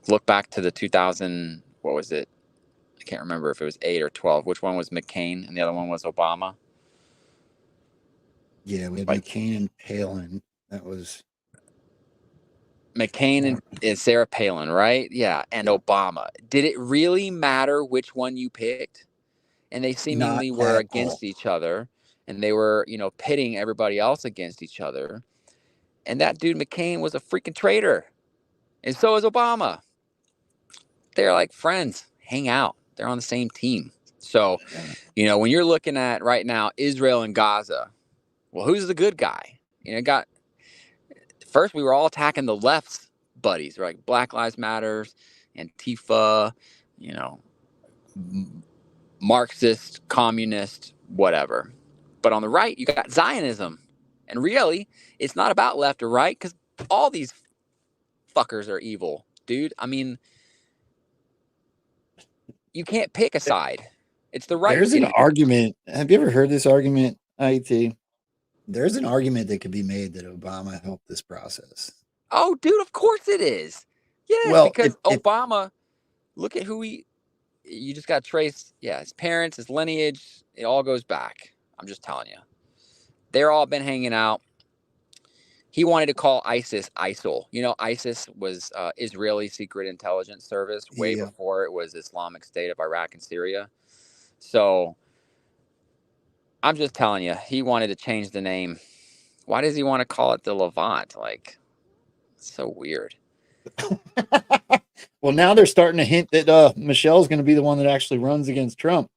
look back to the 2000. What was it? I can't remember if it was 8 or 12. Which one was McCain and the other one was Obama? Yeah, we had McCain and Palin. That was McCain and Sarah Palin, right? Yeah, and Obama. Did it really matter which one you picked? And they seemingly were against each other, and they were, pitting everybody else against each other. And that dude McCain was a freaking traitor, and so is Obama. They're like friends, hang out. They're on the same team. So, when you're looking at right now Israel and Gaza, well, who's the good guy? First we were all attacking the left's buddies, right? Black Lives Matters, Antifa, Marxist, communist, whatever. But on the right, you got Zionism. And really, it's not about left or right, because all these fuckers are evil, dude. I mean, you can't pick a side. It's the right. There's an argument. Have you ever heard this argument, IET? There's an argument that could be made that Obama helped this process. Oh, dude, of course it is. Yeah, because Obama, look at who you just got to trace, his parents, his lineage, it all goes back. I'm just telling you. They're all been hanging out. He wanted to call ISIS ISIL. ISIS was Israeli Secret Intelligence Service way before it was Islamic State of Iraq and Syria. So I'm just telling you, he wanted to change the name. Why does he want to call it the Levant? Like, it's so weird. Well, now they're starting to hint that Michelle's going to be the one that actually runs against Trump.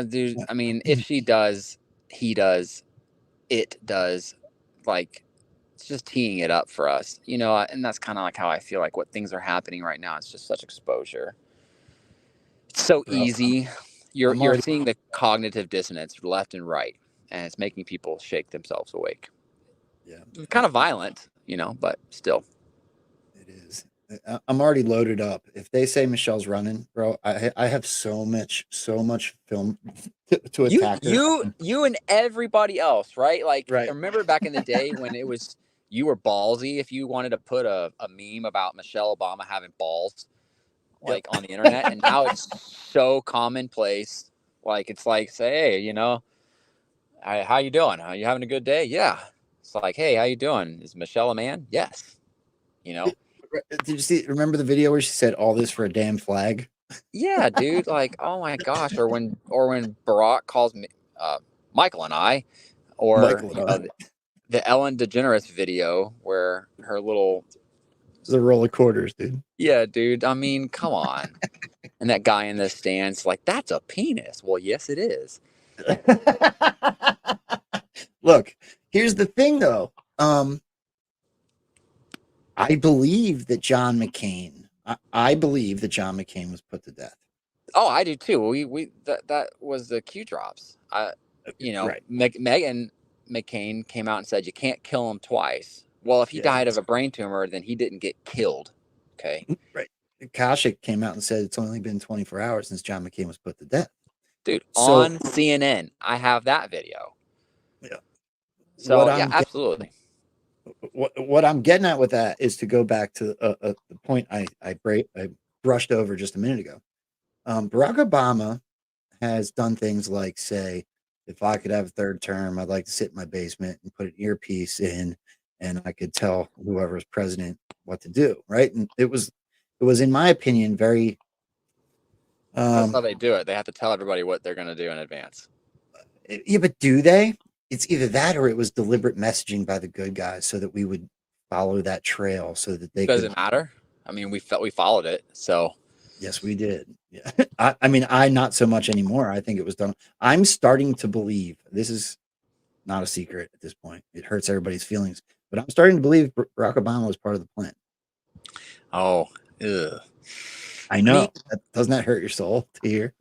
Dude, I mean, if she does, he does, it does, like, it's just teeing it up for us, and that's kind of like how I feel like what things are happening right now. It's just such exposure. It's so Bro, easy. I'm You're already seeing the cognitive dissonance left and right, and it's making people shake themselves awake. yeah. It's kind of violent, but still. It is. I'm already loaded up. If they say Michelle's running, bro, I have so much film to You attack her. you you and everybody else, right? Like, Right. remember back in the day when it was you were ballsy if you wanted to put a meme about Michelle Obama having balls Yep. like on the internet, and now it's so commonplace. Like, it's like, say, hey, how you doing? Are you having a good day? Yeah. It's like, hey, how you doing? Is Michelle a man? Yes. Did you see? Remember the video where she said all this for a damn flag? Yeah, dude. Like, oh my gosh. Or when Barack calls me, Michael and I, or Michael and I. the Ellen DeGeneres video where her little, The roll of quarters, dude. yeah, dude. I mean, come on. And that guy in the stands, like, that's a penis. Well, yes, it is. Look, here's the thing, though. I believe that John McCain. I believe that John McCain was put to death. Oh, I do too. We that was the Q drops. Right. Megan McCain came out and said you can't kill him twice. Well, if he died of a brain tumor, then he didn't get killed. Okay. Right. Kashik came out and said it's only been 24 hours since John McCain was put to death. Dude, So, on CNN, I have that video. Yeah. So yeah, absolutely. What I'm getting at with that is to go back to the point I brushed over just a minute ago. Barack Obama has done things like say, if I could have a third term, I'd like to sit in my basement and put an earpiece in, and I could tell whoever's president what to do. Right, and it was in my opinion very. That's how they do it. They have to tell everybody what they're going to do in advance. Yeah, but do they? It's either that or it was deliberate messaging by the good guys so that we would follow that trail so that they Does it matter? I mean, we followed it, so. Yes, we did. Yeah. I mean, not so much anymore. I think it was done. I'm starting to believe this is not a secret at this point. It hurts everybody's feelings, but I'm starting to believe Barack Obama was part of the plan. Oh, ugh. I know. Doesn't that hurt your soul to hear?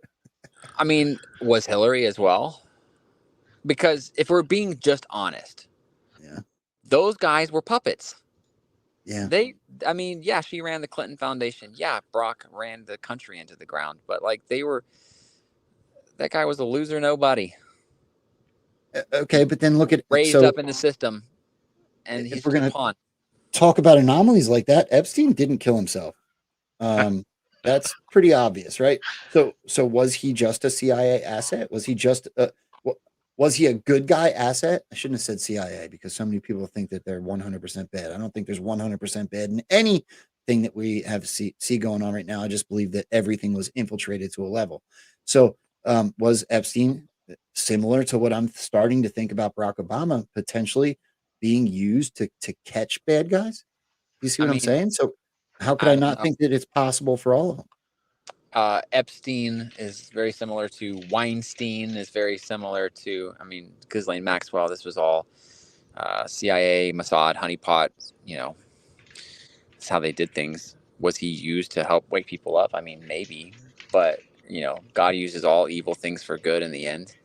I mean, was Hillary as well? Because if we're being just honest, yeah, those guys were puppets. Yeah. Yeah, she ran the Clinton Foundation. Yeah, Brock ran the country into the ground. But like that guy was a loser nobody. Okay, but then look at raised up in the system, and he's we're gonna pawn. Talk about anomalies like that. Epstein didn't kill himself. That's pretty obvious, right? So was he just a CIA asset? Was he just was he a good guy asset? I shouldn't have said CIA because so many people think that they're 100% bad. I don't think there's 100% bad in anything that we have see going on right now. I just believe that everything was infiltrated to a level. So was Epstein similar to what I'm starting to think about Barack Obama potentially being used to catch bad guys? You see what I'm saying? So how could I not think that it's possible for all of them? Epstein is very similar to Weinstein, is very similar to, Ghislaine Maxwell. This was all CIA, Mossad, honeypot, that's how they did things. Was he used to help wake people up? I mean, maybe, but God uses all evil things for good in the end.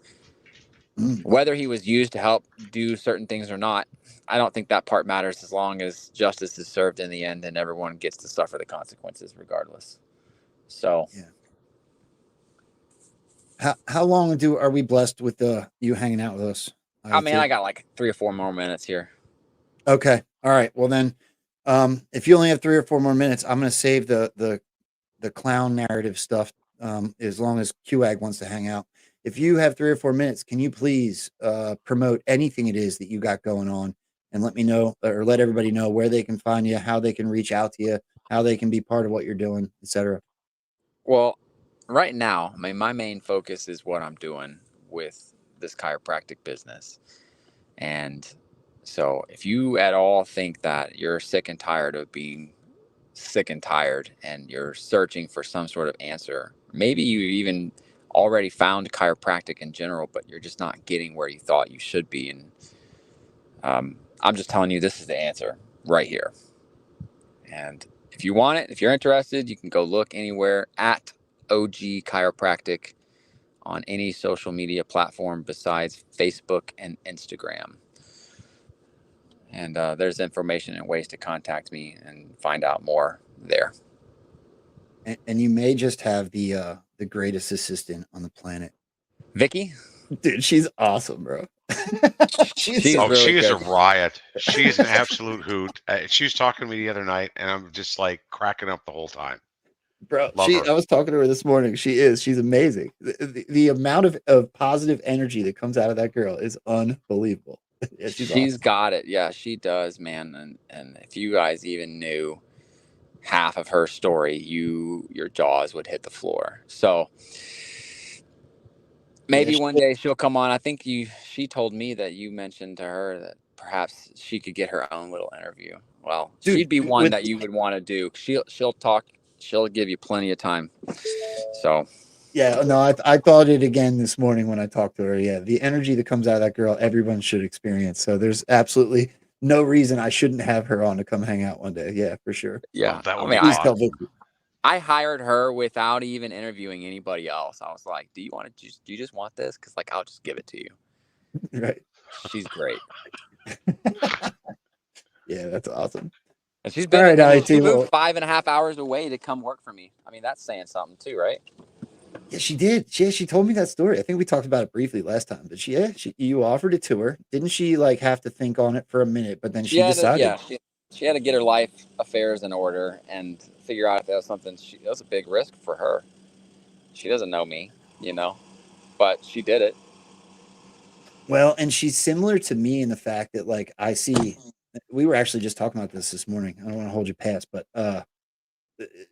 Whether he was used to help do certain things or not, I don't think that part matters as long as justice is served in the end and everyone gets to suffer the consequences regardless. So, how long are we blessed with you hanging out with us? I got like 3 or 4 more minutes here. Okay. All right. Well then, if you only have 3 or 4 more minutes, I'm going to save the clown narrative stuff as long as QAG wants to hang out. If you have 3 or 4 minutes, can you please promote anything it is that you got going on and let me know or let everybody know where they can find you, how they can reach out to you, how they can be part of what you're doing, etc. Well, right now, my main focus is what I'm doing with this chiropractic business. And so if you at all think that you're sick and tired of being sick and tired and you're searching for some sort of answer. Maybe you even already found chiropractic in general, but you're just not getting where you thought you should be. And I'm just telling you, this is the answer right here. And if you want it, if you're interested, you can go look anywhere at OG Chiropractic on any social media platform besides Facebook and Instagram. And there's information and ways to contact me and find out more there. And you may just have the greatest assistant on the planet. Vicky? Dude, she's awesome, bro. she's She's so really She is a good. riot. She is an absolute hoot. She was talking to me the other night, and I'm just like cracking up the whole time. bro. Love her. I was talking to her this morning. She's amazing. The amount of positive energy that comes out of that girl is unbelievable. Yeah, she's awesome. Got it. Yeah, she does, man. And if you guys even knew half of her story, your jaws would hit the floor. So maybe one day she'll come on. I think she told me that you mentioned to her that perhaps she could get her own little interview. Well, Dude, she'd be one that you would want to do. She'll talk. She'll give you plenty of time. So yeah, no, I thought it again this morning when I talked to her. Yeah, the energy that comes out of that girl, everyone should experience. So there's absolutely no reason I shouldn't have her on to come hang out one day. Yeah, for sure. yeah, Oh, that would I be mean, Please tell awesome. Vicky. I hired her without even interviewing anybody else. I was like, "Do you just want this? Because like I'll just give it to you." Right. She's great, Yeah, that's awesome. and she's All been. right, I mean, she IET. Well, moved 5.5 hours away to come work for me. I mean, that's saying something too, right? yeah, she did. She told me that story. I think we talked about it briefly last time, but you offered it to her. Didn't she like have to think on it for a minute, but then She she had to, decided. yeah, she had to get her life affairs in order and figure out if that was something. That was a big risk for her. She doesn't know me, but she did it. Well, and she's similar to me in the fact that like I see we were actually just talking about this morning. I don't want to hold you past, but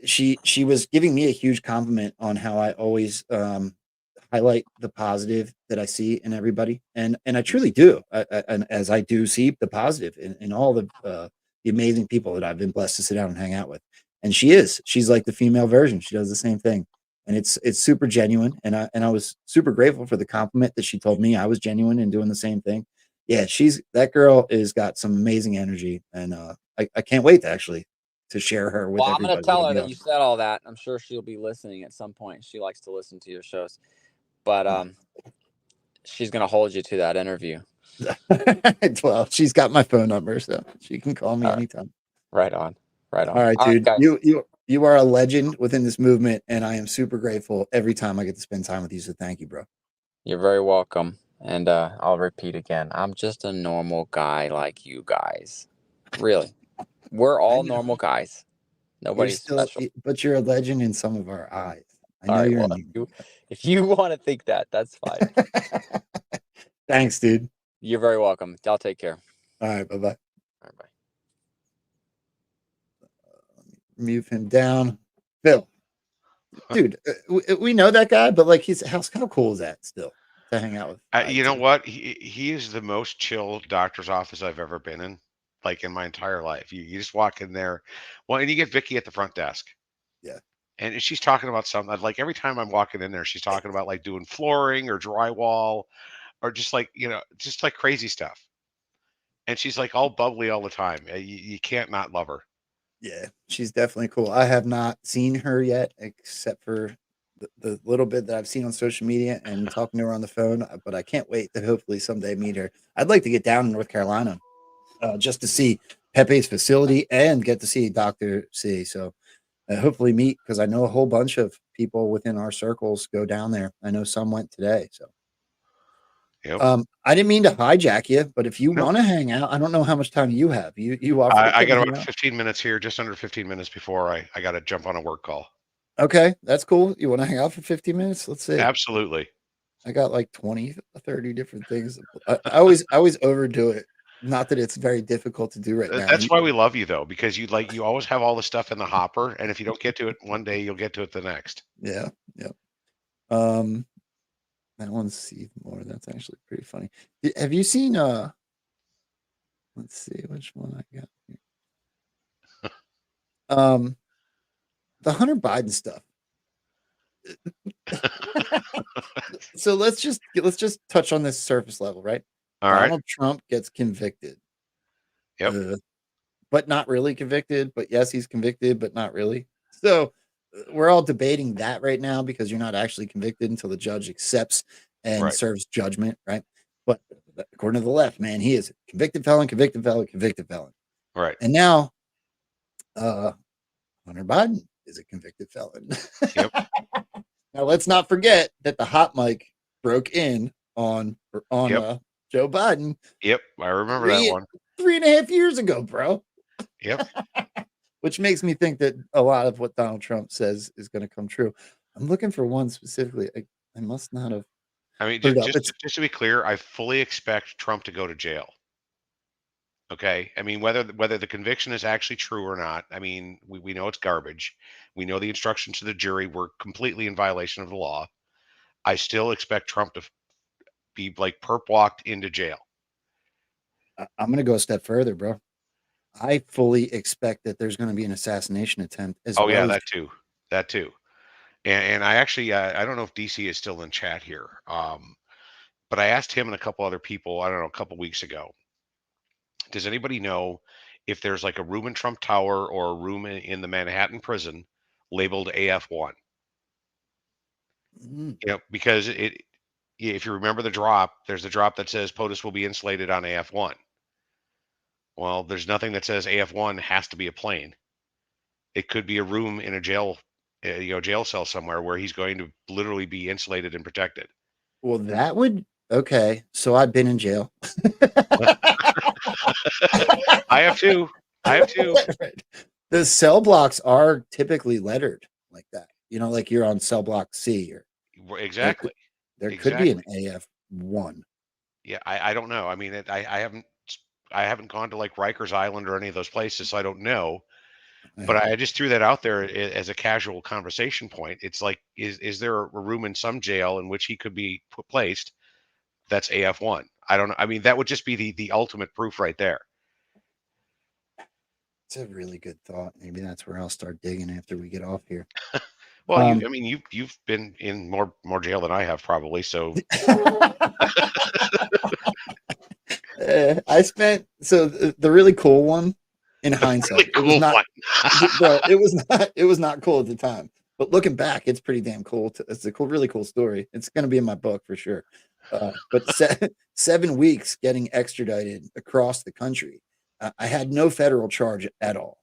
she was giving me a huge compliment on how I always highlight the positive that I see in everybody, and I truly do. And as I do see the positive in all the amazing people that I've been blessed to sit down and hang out with, and she's like the female version. She does the same thing, and it's super genuine. And I was super grateful for the compliment that she told me I was genuine and doing the same thing. Yeah, that girl is got some amazing energy, and I can't wait to share her with Well, I'm going to everybody. tell It'll her be that you awesome. said all that. I'm sure she'll be listening at some point. She likes to listen to your shows, but she's going to hold you to that interview. Well, she's got my phone number, so she can call me All right. anytime. Right on. Right on. All right, All right, dude. guys. You are a legend within this movement, and I am super grateful every time I get to spend time with you. So thank you, bro. You're very welcome. And I'll repeat again. I'm just a normal guy like you guys. Really. We're I all know normal guys. you're Nobody's still, special. but you're a legend in some of our eyes. I All know right. you're Well, in if you want to think that, that's fine. the. Thanks, dude. You're very welcome. Y'all take care. All right, bye bye. All right, bye. Move him down, Phil. Dude, we know that guy, but like how cool is that still to hang out with? You know IT? what? He is the most chill doctor's office I've ever been in, like in my entire life. You just walk in there, well, and you get Vicky at the front desk, Yeah. and she's talking about something. Like every time I'm walking in there, she's talking about like doing flooring or drywall or just like just like crazy stuff. And she's like all bubbly all the time. You can't not love her. Yeah, she's definitely cool. I have not seen her yet, except for the little bit that I've seen on social media and talking to her on the phone. But I can't wait to hopefully someday meet her. I'd like to get down in North Carolina just to see Pepe's facility and get to see Dr. C. So hopefully meet because I know a whole bunch of people within our circles go down there. I know some went today. So Yep. I didn't mean to hijack you, but if you Nope. want to hang out, I don't know how much time you have. You offer to I come got hang about out. 15 minutes here, just under 15 minutes before I got to jump on a work call. Okay, that's cool. You want to hang out for 15 minutes? Let's see. Absolutely. I got like 20, 30 different things. I always overdo it. Not that it's very difficult to do right now. That's why we love you though, because you always have all the stuff in the hopper, and if you don't get to it one day, you'll get to it the next. Yeah, yeah. Um, that one's Steve Moore. That's actually pretty funny. Have you seen let's see which one I got here. The Hunter Biden stuff. So let's just touch on this surface level, right? All right. Donald Trump gets convicted. Yep. But not really convicted. But yes, he's convicted, but not really. So we're all debating that right now because you're not actually convicted until the judge accepts and Right. serves judgment, right? But according to the left, man, he is a convicted felon, convicted felon, convicted felon. Right. And now Hunter Biden is a convicted felon. Yep. Now let's not forget that the hot mic broke in on Yep. Joe Biden. Yep. I remember that one. 3.5 years ago, bro. Yep. Which makes me think that a lot of what Donald Trump says is going to come true. I'm looking for one specifically. I must not have. I mean, Put it up. just to be clear, I fully expect Trump to go to jail. Okay. I mean, whether the conviction is actually true or not, I mean, we know it's garbage. We know the instructions to the jury were completely in violation of the law. I still expect Trump to be like perp walked into jail. I'm going to go a step further, bro. I fully expect that there's going to be an assassination attempt as Oh well. yeah, As that too. That too. And I actually I don't know if DC is still in chat here. But I asked him and a couple other people, I don't know, a couple weeks ago. Does anybody know if there's like a room in Trump Tower or a room in the Manhattan prison labeled AF1? Mm, You know, because if you remember the drop, there's a drop that says POTUS will be insulated on AF1. Well, there's nothing that says AF1 has to be a plane. It could be a room in a jail, jail cell somewhere where he's going to literally be insulated and protected. well, that would okay. So I've been in jail. I have too. I have too. Right. The cell blocks are typically lettered like that. You know, like you're on cell block C or Exactly. there could be an Exactly. AF1. Yeah, I don't know. I mean, I haven't gone to like Rikers Island or any of those places, so I don't know. But I just threw that out there as a casual conversation point. It's like, is there a room in some jail in which he could be placed that's AF1? I don't know. I mean, that would just be the ultimate proof right there. It's a really good thought. Maybe that's where I'll start digging after we get off here. Well, I mean, you've been in more jail than I have probably. So I spent the really cool one in hindsight. really It was cool not, one. bro. It was not cool at the time. But looking back, it's pretty damn cool. It's a really cool story. It's going to be in my book for sure. But 7 weeks getting extradited across the country. I had no federal charge at all.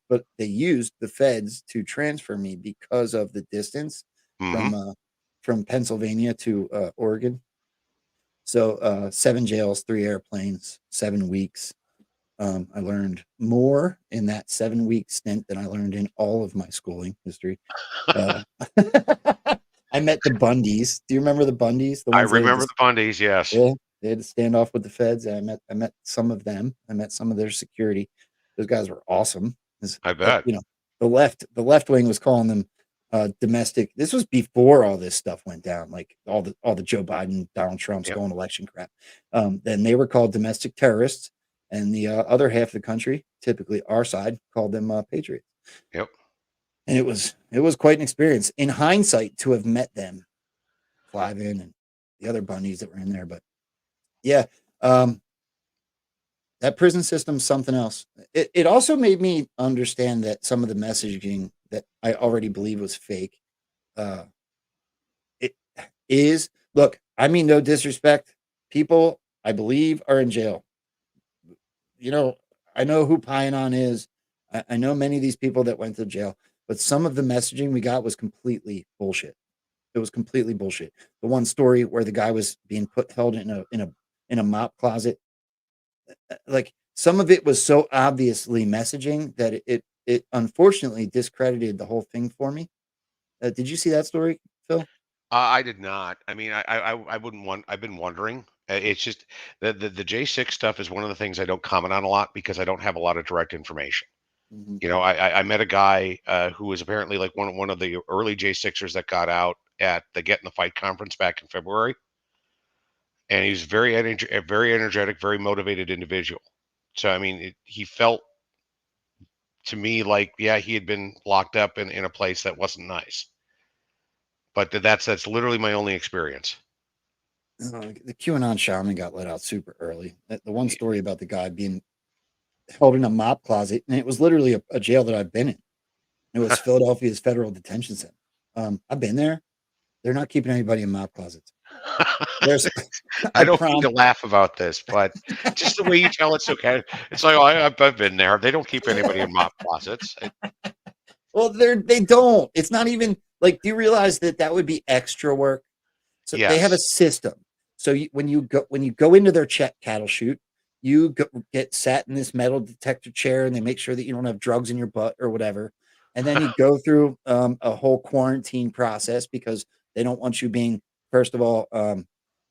But they used the feds to transfer me because of the distance Hmm. from Pennsylvania to Oregon. So 7 jails, 3 airplanes, 7 weeks. I learned more in that 7 week stint than I learned in all of my schooling history. Uh, I met the Bundys. Do you remember the Bundys? The I ones that remember the Bundys. Yes. yeah, they had to stand off with the feds. And I met some of them. I met some of their security. Those guys were awesome. I bet. You know, the left wing was calling them domestic. This was before all this stuff went down, like all the Joe Biden, Donald Trump Yep. stolen election crap. Then they were called domestic terrorists, and the other half of the country, typically our side, called them patriots. Yep. And it was quite an experience in hindsight to have met them, Cliven and the other bunnies that were in there. But yeah, that prison system's something else. It also made me understand that some of the messaging that I already believe was fake, it is. Look, I mean no disrespect. People I believe are in jail. You know, I know who Pionon is. I know many of these people that went to jail, but some of the messaging we got was completely bullshit. It was completely bullshit. The one story where the guy was being held in a mop closet, like some of it was so obviously messaging that it unfortunately discredited the whole thing for me. Did you see that story, Phil? I did not. I mean, I wouldn't want. I've been wondering. It's just the J6 stuff is one of the things I don't comment on a lot because I don't have a lot of direct information. Mhm. You know, I met a guy who was apparently like one of the early J6ers that got out at the Get in the Fight conference back in February, and he's a very energetic, very motivated individual. So I mean, he felt to me like, yeah, he had been locked up in a place that wasn't nice. But that's literally my only experience. The QAnon shaman got let out super early. The one story about the guy being held in a mop closet, and it was literally a jail that I've been in. It was Philadelphia's Federal Detention Center. I've been there. They're not keeping anybody in mop closets. There's, I don't mean to laugh about this, but just the way you tell it's okay. It's like, oh, I've been there. They don't keep anybody in mop closets. Well, they don't. It's not even like. Do you realize that would be extra work? So they have a Yes. system. So when you go into their cattle chute, you get sat in this metal detector chair, and they make sure that you don't have drugs in your butt or whatever. And then you go through a whole quarantine process because they don't want you being, first of all,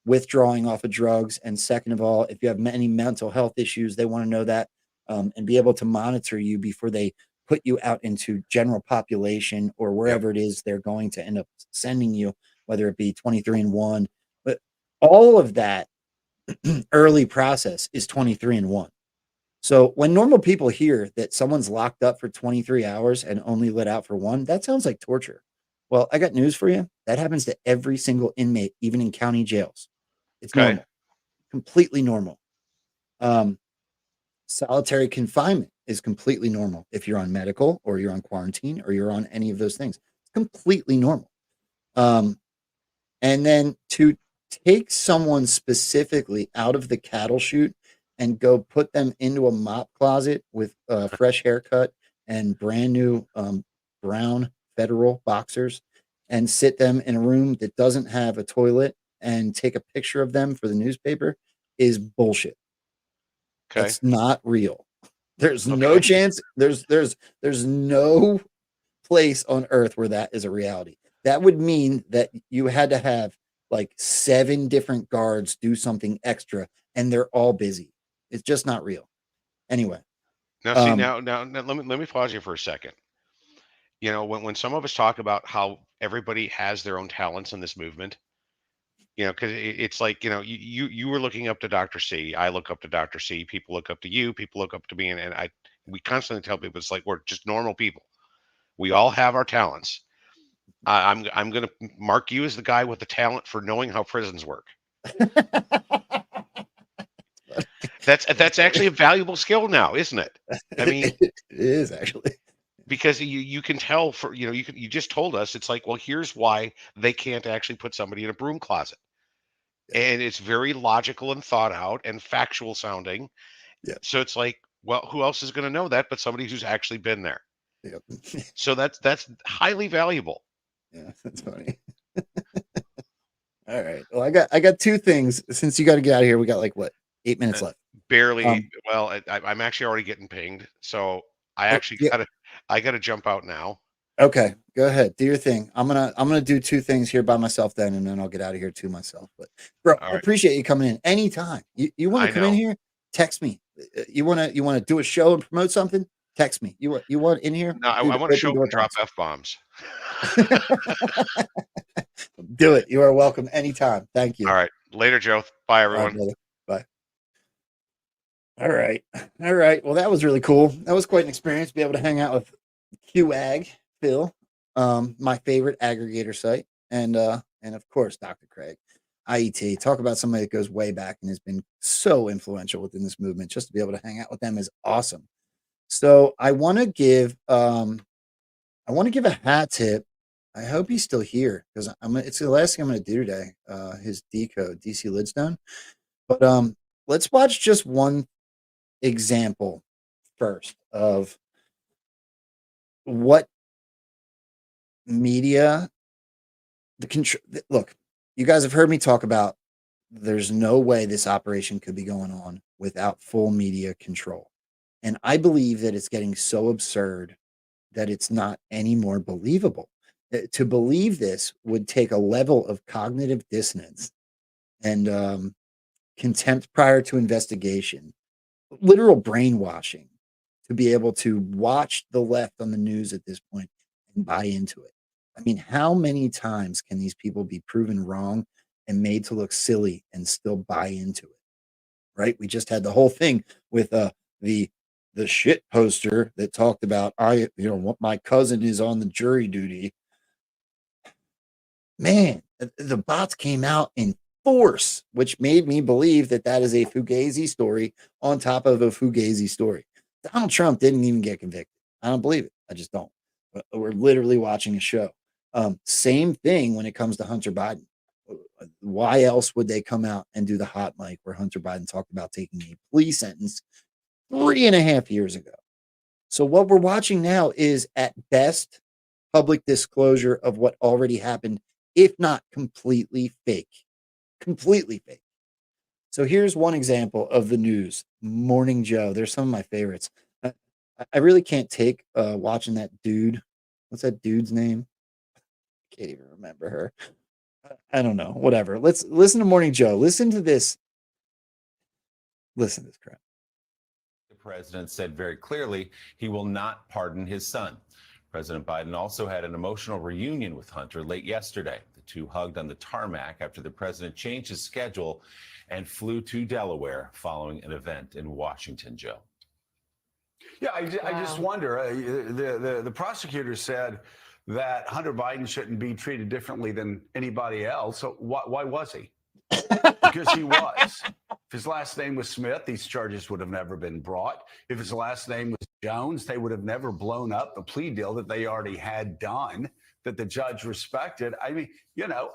withdrawing off of drugs, and second of all, if you have any mental health issues, they want to know that and be able to monitor you before they put you out into general population or wherever it is they're going to end up sending you, whether it be 23andMe. But all of that early process is 23andMe. So when normal people hear that someone's locked up for 23 hours and only let out for one, that sounds like torture. Well, I got news for you. That happens to every single inmate, even in county jails. It's Okay. normal, completely normal. Solitary confinement is completely normal if you're on medical or you're on quarantine or you're on any of those things. It's completely normal. And then to take someone specifically out of the cattle chute and go put them into a mop closet with a fresh haircut and brand new brown federal boxers and sit them in a room that doesn't have a toilet and take a picture of them for the newspaper is bullshit. Okay. That's not real. There's no chance. There's no place on earth where that is a reality. That would mean that you had to have like 7 different guards do something extra, and they're all busy. It's just not real. Anyway. Now, see, now, let me pause you for a second. You know, when some of us talk about how everybody has their own talents in this movement, you know, because it's like, you know, you were looking up to Dr. C. I look up to Dr. C. People look up to you. People look up to me, and we constantly tell people it's like we're just normal people. We all have our talents. I'm going to mark you as the guy with the talent for knowing how prisons work. That's actually a valuable skill now, isn't it? I mean, it is actually, because you can tell for, you know, you just told us it's like, well, here's why they can't actually put somebody in a broom closet. And it's very logical and thought out and factual sounding. Yeah. So it's like, well, who else is going to know that but somebody who's actually been there? Yep. So that's highly valuable. Yeah, that's funny. All right. Well, I got 2 things. Since you got to get out of here, we got like what, 8 minutes left. Barely. Well, I'm actually already getting pinged, so I actually gotta jump out now. Okay, go ahead, do your thing. I'm gonna do 2 things here by myself then, and then I'll get out of here too myself. But bro, All I right. appreciate you coming in anytime. You want I to come in know. here? Text me. You want to do a show and promote something? Text me. You want in here? No, I Dude, want to show open up door and drop policy. F-bombs. Do it. You are welcome anytime. Thank you. All right. Later, Joe. Bye, All right, everyone. brother. Bye. All right. All right. Well, that was really cool. That was quite an experience to be able to hang out with QAG Phil, my favorite aggregator site, and of course Dr. Craig, IET. Talk about somebody that goes way back and has been so influential within this movement. Just to be able to hang out with them is awesome. So I want to give a hat tip. I hope he's still here because it's the last thing I'm going to do today. His decode DC Lidstone, but let's watch just one example first of what media look, you guys have heard me talk about there's no way this operation could be going on without full media control, and I believe that it's getting so absurd that it's not any more believable. To believe this would take a level of cognitive dissonance and contempt prior to investigation, literal brainwashing, to be able to watch the left on the news at this point and buy into it. I mean, how many times can these people be proven wrong and made to look silly and still buy into it? Right? We just had the whole thing with the the shit poster that talked about what my cousin is on the jury duty. Man, the bots came out in force, which made me believe that that is a Fugazi story on top of a Fugazi story. Donald Trump didn't even get convicted. I don't believe it. I just don't. We're literally watching a show. Same thing when it comes to Hunter Biden. Why else would they come out and do the hot mic where Hunter Biden talked about taking a plea sentence 3.5 years ago? So what we're watching now is at best public disclosure of what already happened, if not completely fake. Completely fake. So here's one example of the news. Morning Joe. There's some of my favorites. I really can't take watching that dude. What's that dude's name? Can't even remember her. I don't know. Whatever. Let's listen to Morning Joe. Listen to this. Listen to this crap. The president said very clearly he will not pardon his son. President Biden also had an emotional reunion with Hunter late yesterday. The two hugged on the tarmac after the president changed his schedule and flew to Delaware following an event in Washington, Joe. Yeah, I just wonder. The prosecutor said that Hunter Biden shouldn't be treated differently than anybody else. So why was he? Because he was. If his last name was Smith, these charges would have never been brought. If his last name was Jones, they would have never blown up the plea deal that they already had done, that the judge respected. I mean,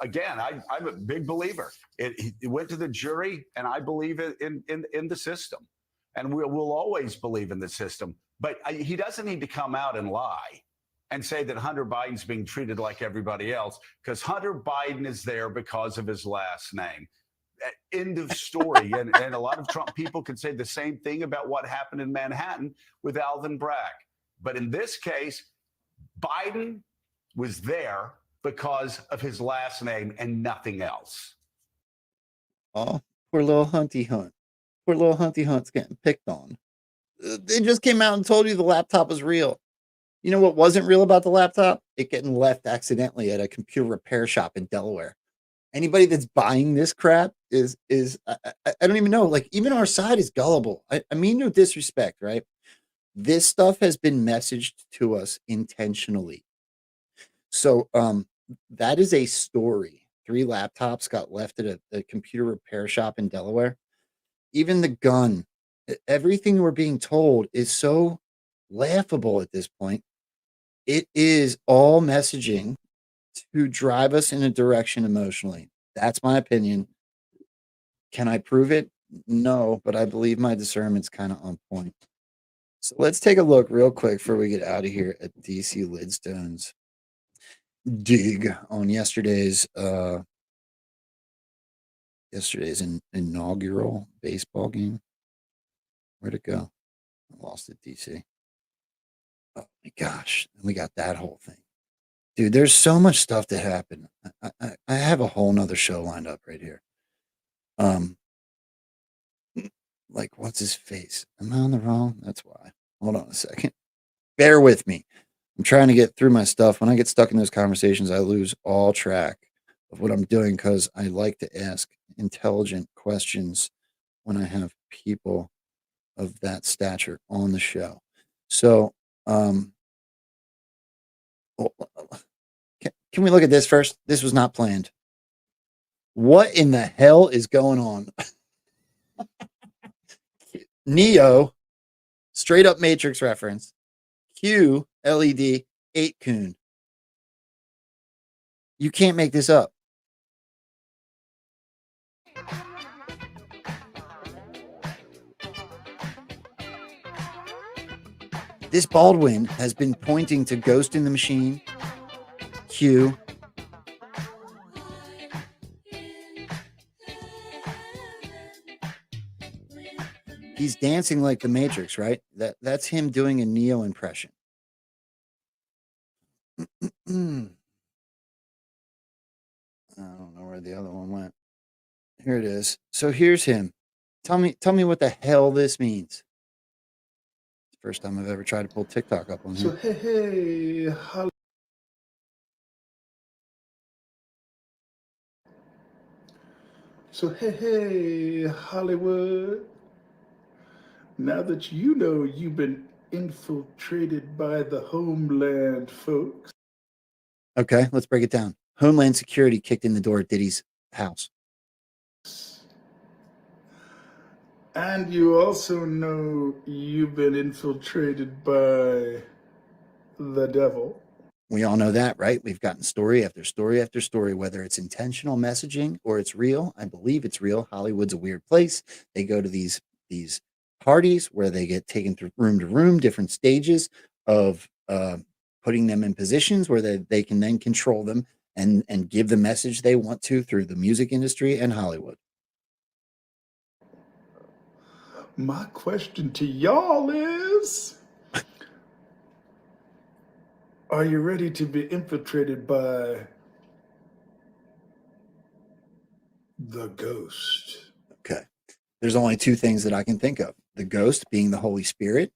again, I'm a big believer. It went to the jury, and I believe in the system. And we'll always believe in the system. But he doesn't need to come out and lie and say that Hunter Biden's being treated like everybody else, because Hunter Biden is there because of his last name. End of story. and a lot of Trump people could say the same thing about what happened in Manhattan with Alvin Bragg. But in this case, Biden was there because of his last name and nothing else. Oh, poor little Hunty Hunt. Poor little Hunty Hunt's getting picked on. They just came out and told you the laptop was real. You know what wasn't real about the laptop? It getting left accidentally at a computer repair shop in Delaware. Anybody that's buying this crap is I don't even know. Like, even our side is gullible. I mean no disrespect, right? This stuff has been messaged to us intentionally. So that is a story. 3 laptops got left at a computer repair shop in Delaware. Even the gun, everything we're being told is so laughable at this point. It is all messaging to drive us in a direction emotionally. That's my opinion. Can I prove it? No, but I believe my discernment's kind of on point. So let's take a look real quick before we get out of here at DC Lidstone's dig on yesterday's inaugural baseball game. Where'd it go? I lost it, DC. Oh my gosh. We got that whole thing. Dude, there's so much stuff that happened. I have a whole nother show lined up right here. Like, what's his face? Am I on the wrong? That's why. Hold on a second. Bear with me. I'm trying to get through my stuff. When I get stuck in those conversations, I lose all track of what I'm doing because I like to ask intelligent questions when I have people of that stature on the show. So, can we look at this first? This was not planned. What in the hell is going on? Neo, straight up Matrix reference. Q, LED, 8-Coon. You can't make this up. This Baldwin has been pointing to Ghost in the Machine, Q. He's dancing like the Matrix, right? That's him doing a Neo impression. I don't know where the other one went. Here it is. So here's him. Tell me what the hell this means. First time I've ever tried to pull TikTok up on here. So hey, hey, Hollywood. Now that you know you've been infiltrated by the homeland folks. Okay, let's break it down. Homeland Security kicked in the door at Diddy's house. And you also know you've been infiltrated by the devil. We all know that, right? We've gotten story after story after story, whether it's intentional messaging or it's real. I believe it's real. Hollywood's a weird place. They go to these parties where they get taken through room to room, different stages of putting them in positions where they can then control them and give the message they want to through the music industry and Hollywood. My question to y'all is, are you ready to be infiltrated by the ghost? Okay. There's only two things that I can think of. The ghost being the Holy Spirit,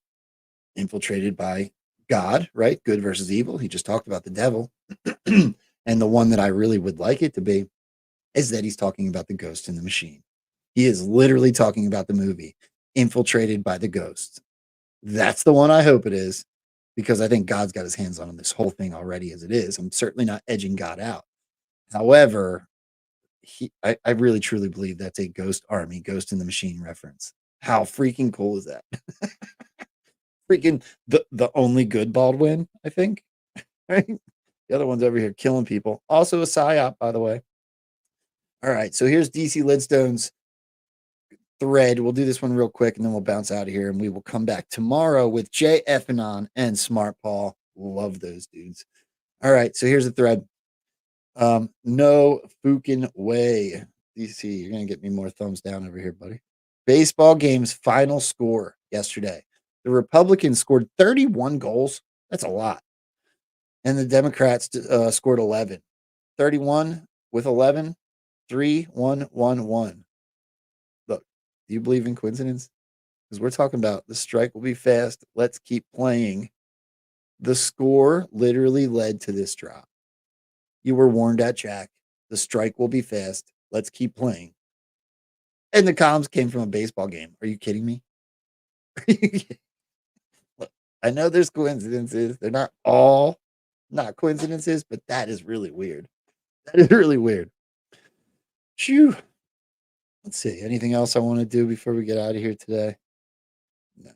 infiltrated by God, right? Good versus evil. He just talked about the devil. And the one that I really would like it to be is that he's talking about the ghost in the machine. He is literally talking about the movie Infiltrated by the Ghost. That's the one I hope it is, because I think God's got his hands on this whole thing already as it is. I'm certainly not edging God out. However, I really truly believe that's a Ghost Army, Ghost in the Machine reference. How freaking cool is that? Freaking the only good Baldwin, I think. Right? The other one's over here killing people. Also a psyop, by the way. All right, so here's DC Lidstone's thread. We'll do this one real quick and then we'll bounce out of here and we will come back tomorrow with Jay Effanon and Smart Paul. Love those dudes. All right, so here's the thread. No fucking way. DC, you're gonna get me more thumbs down over here, buddy. Baseball game's final score yesterday. The Republicans scored 31 goals. That's a lot. And the Democrats scored 11. 31 with 11, 3, 1, 1, 1. Look, do you believe in coincidence? Because we're talking about the strike will be fast. Let's keep playing. The score literally led to this drop. You were warned at Jack. The strike will be fast. Let's keep playing. And the comms came from a baseball game. Are you kidding me? Look, I know there's coincidences. They're not all not coincidences, but that is really weird. That is really weird. Phew. Let's see. Anything else I want to do before we get out of here today? No.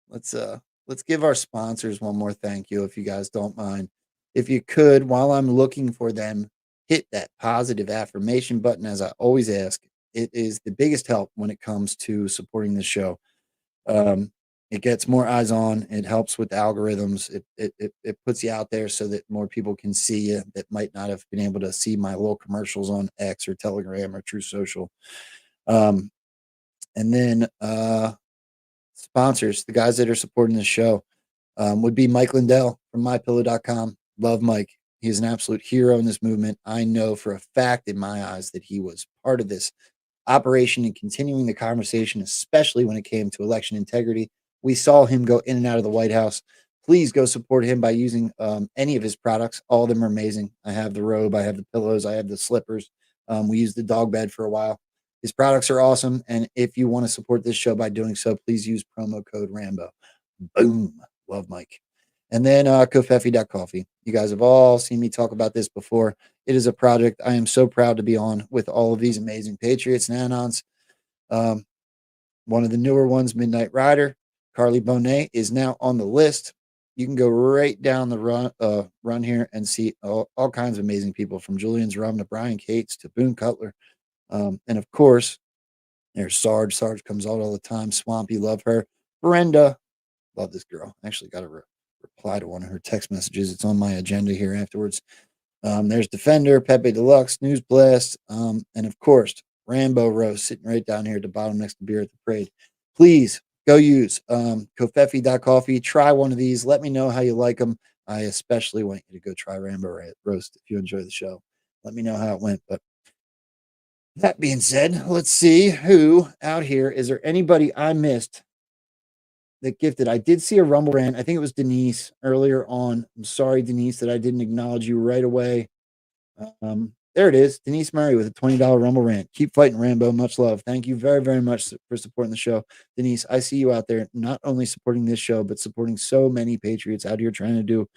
Let's give our sponsors one more thank you, if you guys don't mind. If you could, while I'm looking for them, hit that positive affirmation button, as I always ask. It is the biggest help when it comes to supporting the show. It gets more eyes on. It helps with algorithms. It puts you out there so that more people can see you that might not have been able to see my little commercials on X or Telegram or True Social. And then sponsors, the guys that are supporting the show, would be Mike Lindell from MyPillow.com. Love Mike. He's an absolute hero in this movement. I know for a fact in my eyes that he was part of this operation and continuing the conversation, especially when it came to election integrity. We saw him go in and out of the White House. Please go support him by using any of his products. All of them are amazing. I have the robe, I have the pillows, I have the slippers. We used the dog bed for a while. His products are awesome. And if you want to support this show by doing so, please use promo code Rambo. Boom. Love Mike. And then Kofefi.coffee. You guys have all seen me talk about this before. It is a project I am so proud to be on with all of these amazing Patriots and Anons. One of the newer ones, Midnight Rider, Carly Bonet, is now on the list. You can go right down the run here and see all kinds of amazing people, from Julian's Rum to Brian Cates to Boone Cutler. And of course, there's Sarge. Sarge comes out all the time. Swampy, love her. Brenda, love this girl. Actually got a reply to one of her text messages. It's on my agenda here afterwards. There's Defender, Pepe Deluxe, News Blast, and of course, Rambo Roast sitting right down here at the bottom next to Beer at the Parade. Please go use Kofefi.coffee. Try one of these. Let me know how you like them. I especially want you to go try Rambo Roast if you enjoy the show. Let me know how it went. But that being said, let's see who out here. Is there anybody I missed that gifted? I did see a Rumble rant. I think it was Denise earlier on. I'm sorry, Denise, that I didn't acknowledge you right away. There there it is. Denise Murray with a $20 Rumble rant. Keep fighting, Rambo. Much love. Thank you very, very much for supporting the show. Denise, I see you out there not only supporting this show, but supporting so many patriots out here trying to do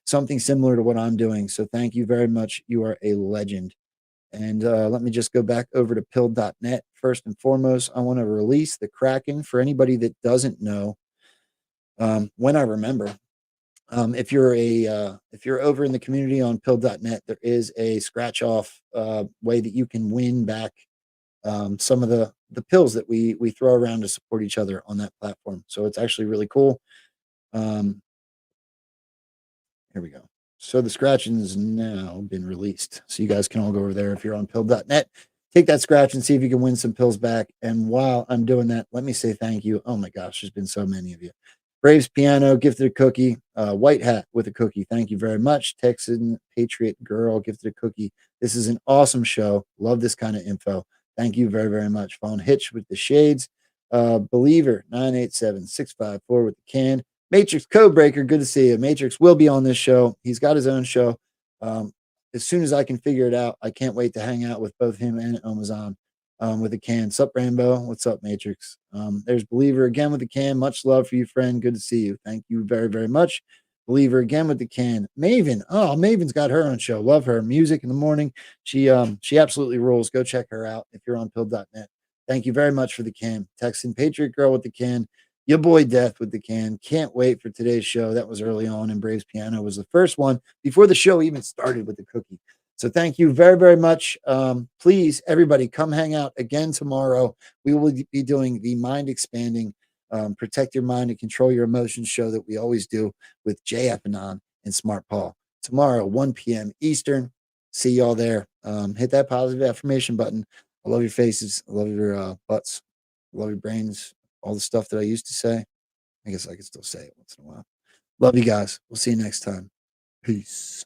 something similar to what I'm doing. So thank you very much. You are a legend. And let me just go back over to pill.net. First and foremost, I want to release the Kraken for anybody that doesn't know. When I remember, if you're over in the community on pill.net, there is a scratch off way that you can win back some of the pills that we throw around to support each other on that platform. So it's actually really cool. Here we go. So the scratching has now been released. So you guys can all go over there if you're on pill.net. Take that scratch and see if you can win some pills back. And while I'm doing that, let me say thank you. Oh my gosh, there's been so many of you. Braves Piano gifted a cookie. White Hat with a cookie. Thank you very much. Texan Patriot Girl gifted a cookie. This is an awesome show. Love this kind of info. Thank you very, very much. Phone Hitch with the shades. Believer 987654 with the can. Matrix Codebreaker, good to see you. Matrix will be on this show. He's got his own show. As soon as I can figure it out, I can't wait to hang out with both him and Omazon with a can. Sup, Rambo? What's up, Matrix? There's Believer again with the can. Much love for you, friend. Good to see you. Thank you very, very much. Believer again with the can. Maven. Oh, Maven's got her own show. Love her. Music in the morning. She absolutely rules. Go check her out if you're on pill.net. Thank you very much for the can. Texan Patriot Girl with the can. Your boy Death with the can. Can't wait for today's show. That was early on, and Braves Piano was the first one before the show even started with the cookie. So thank you very, very much. Please, everybody, come hang out again tomorrow. We will be doing the mind expanding, protect your mind and control your emotions show that we always do with JF Anon and Smart Paul. Tomorrow, 1 p.m. Eastern. See y'all there. Hit that positive affirmation button. I love your faces. I love your butts. I love your brains. All the stuff that I used to say. I guess I can still say it once in a while. Love you guys. We'll see you next time. Peace.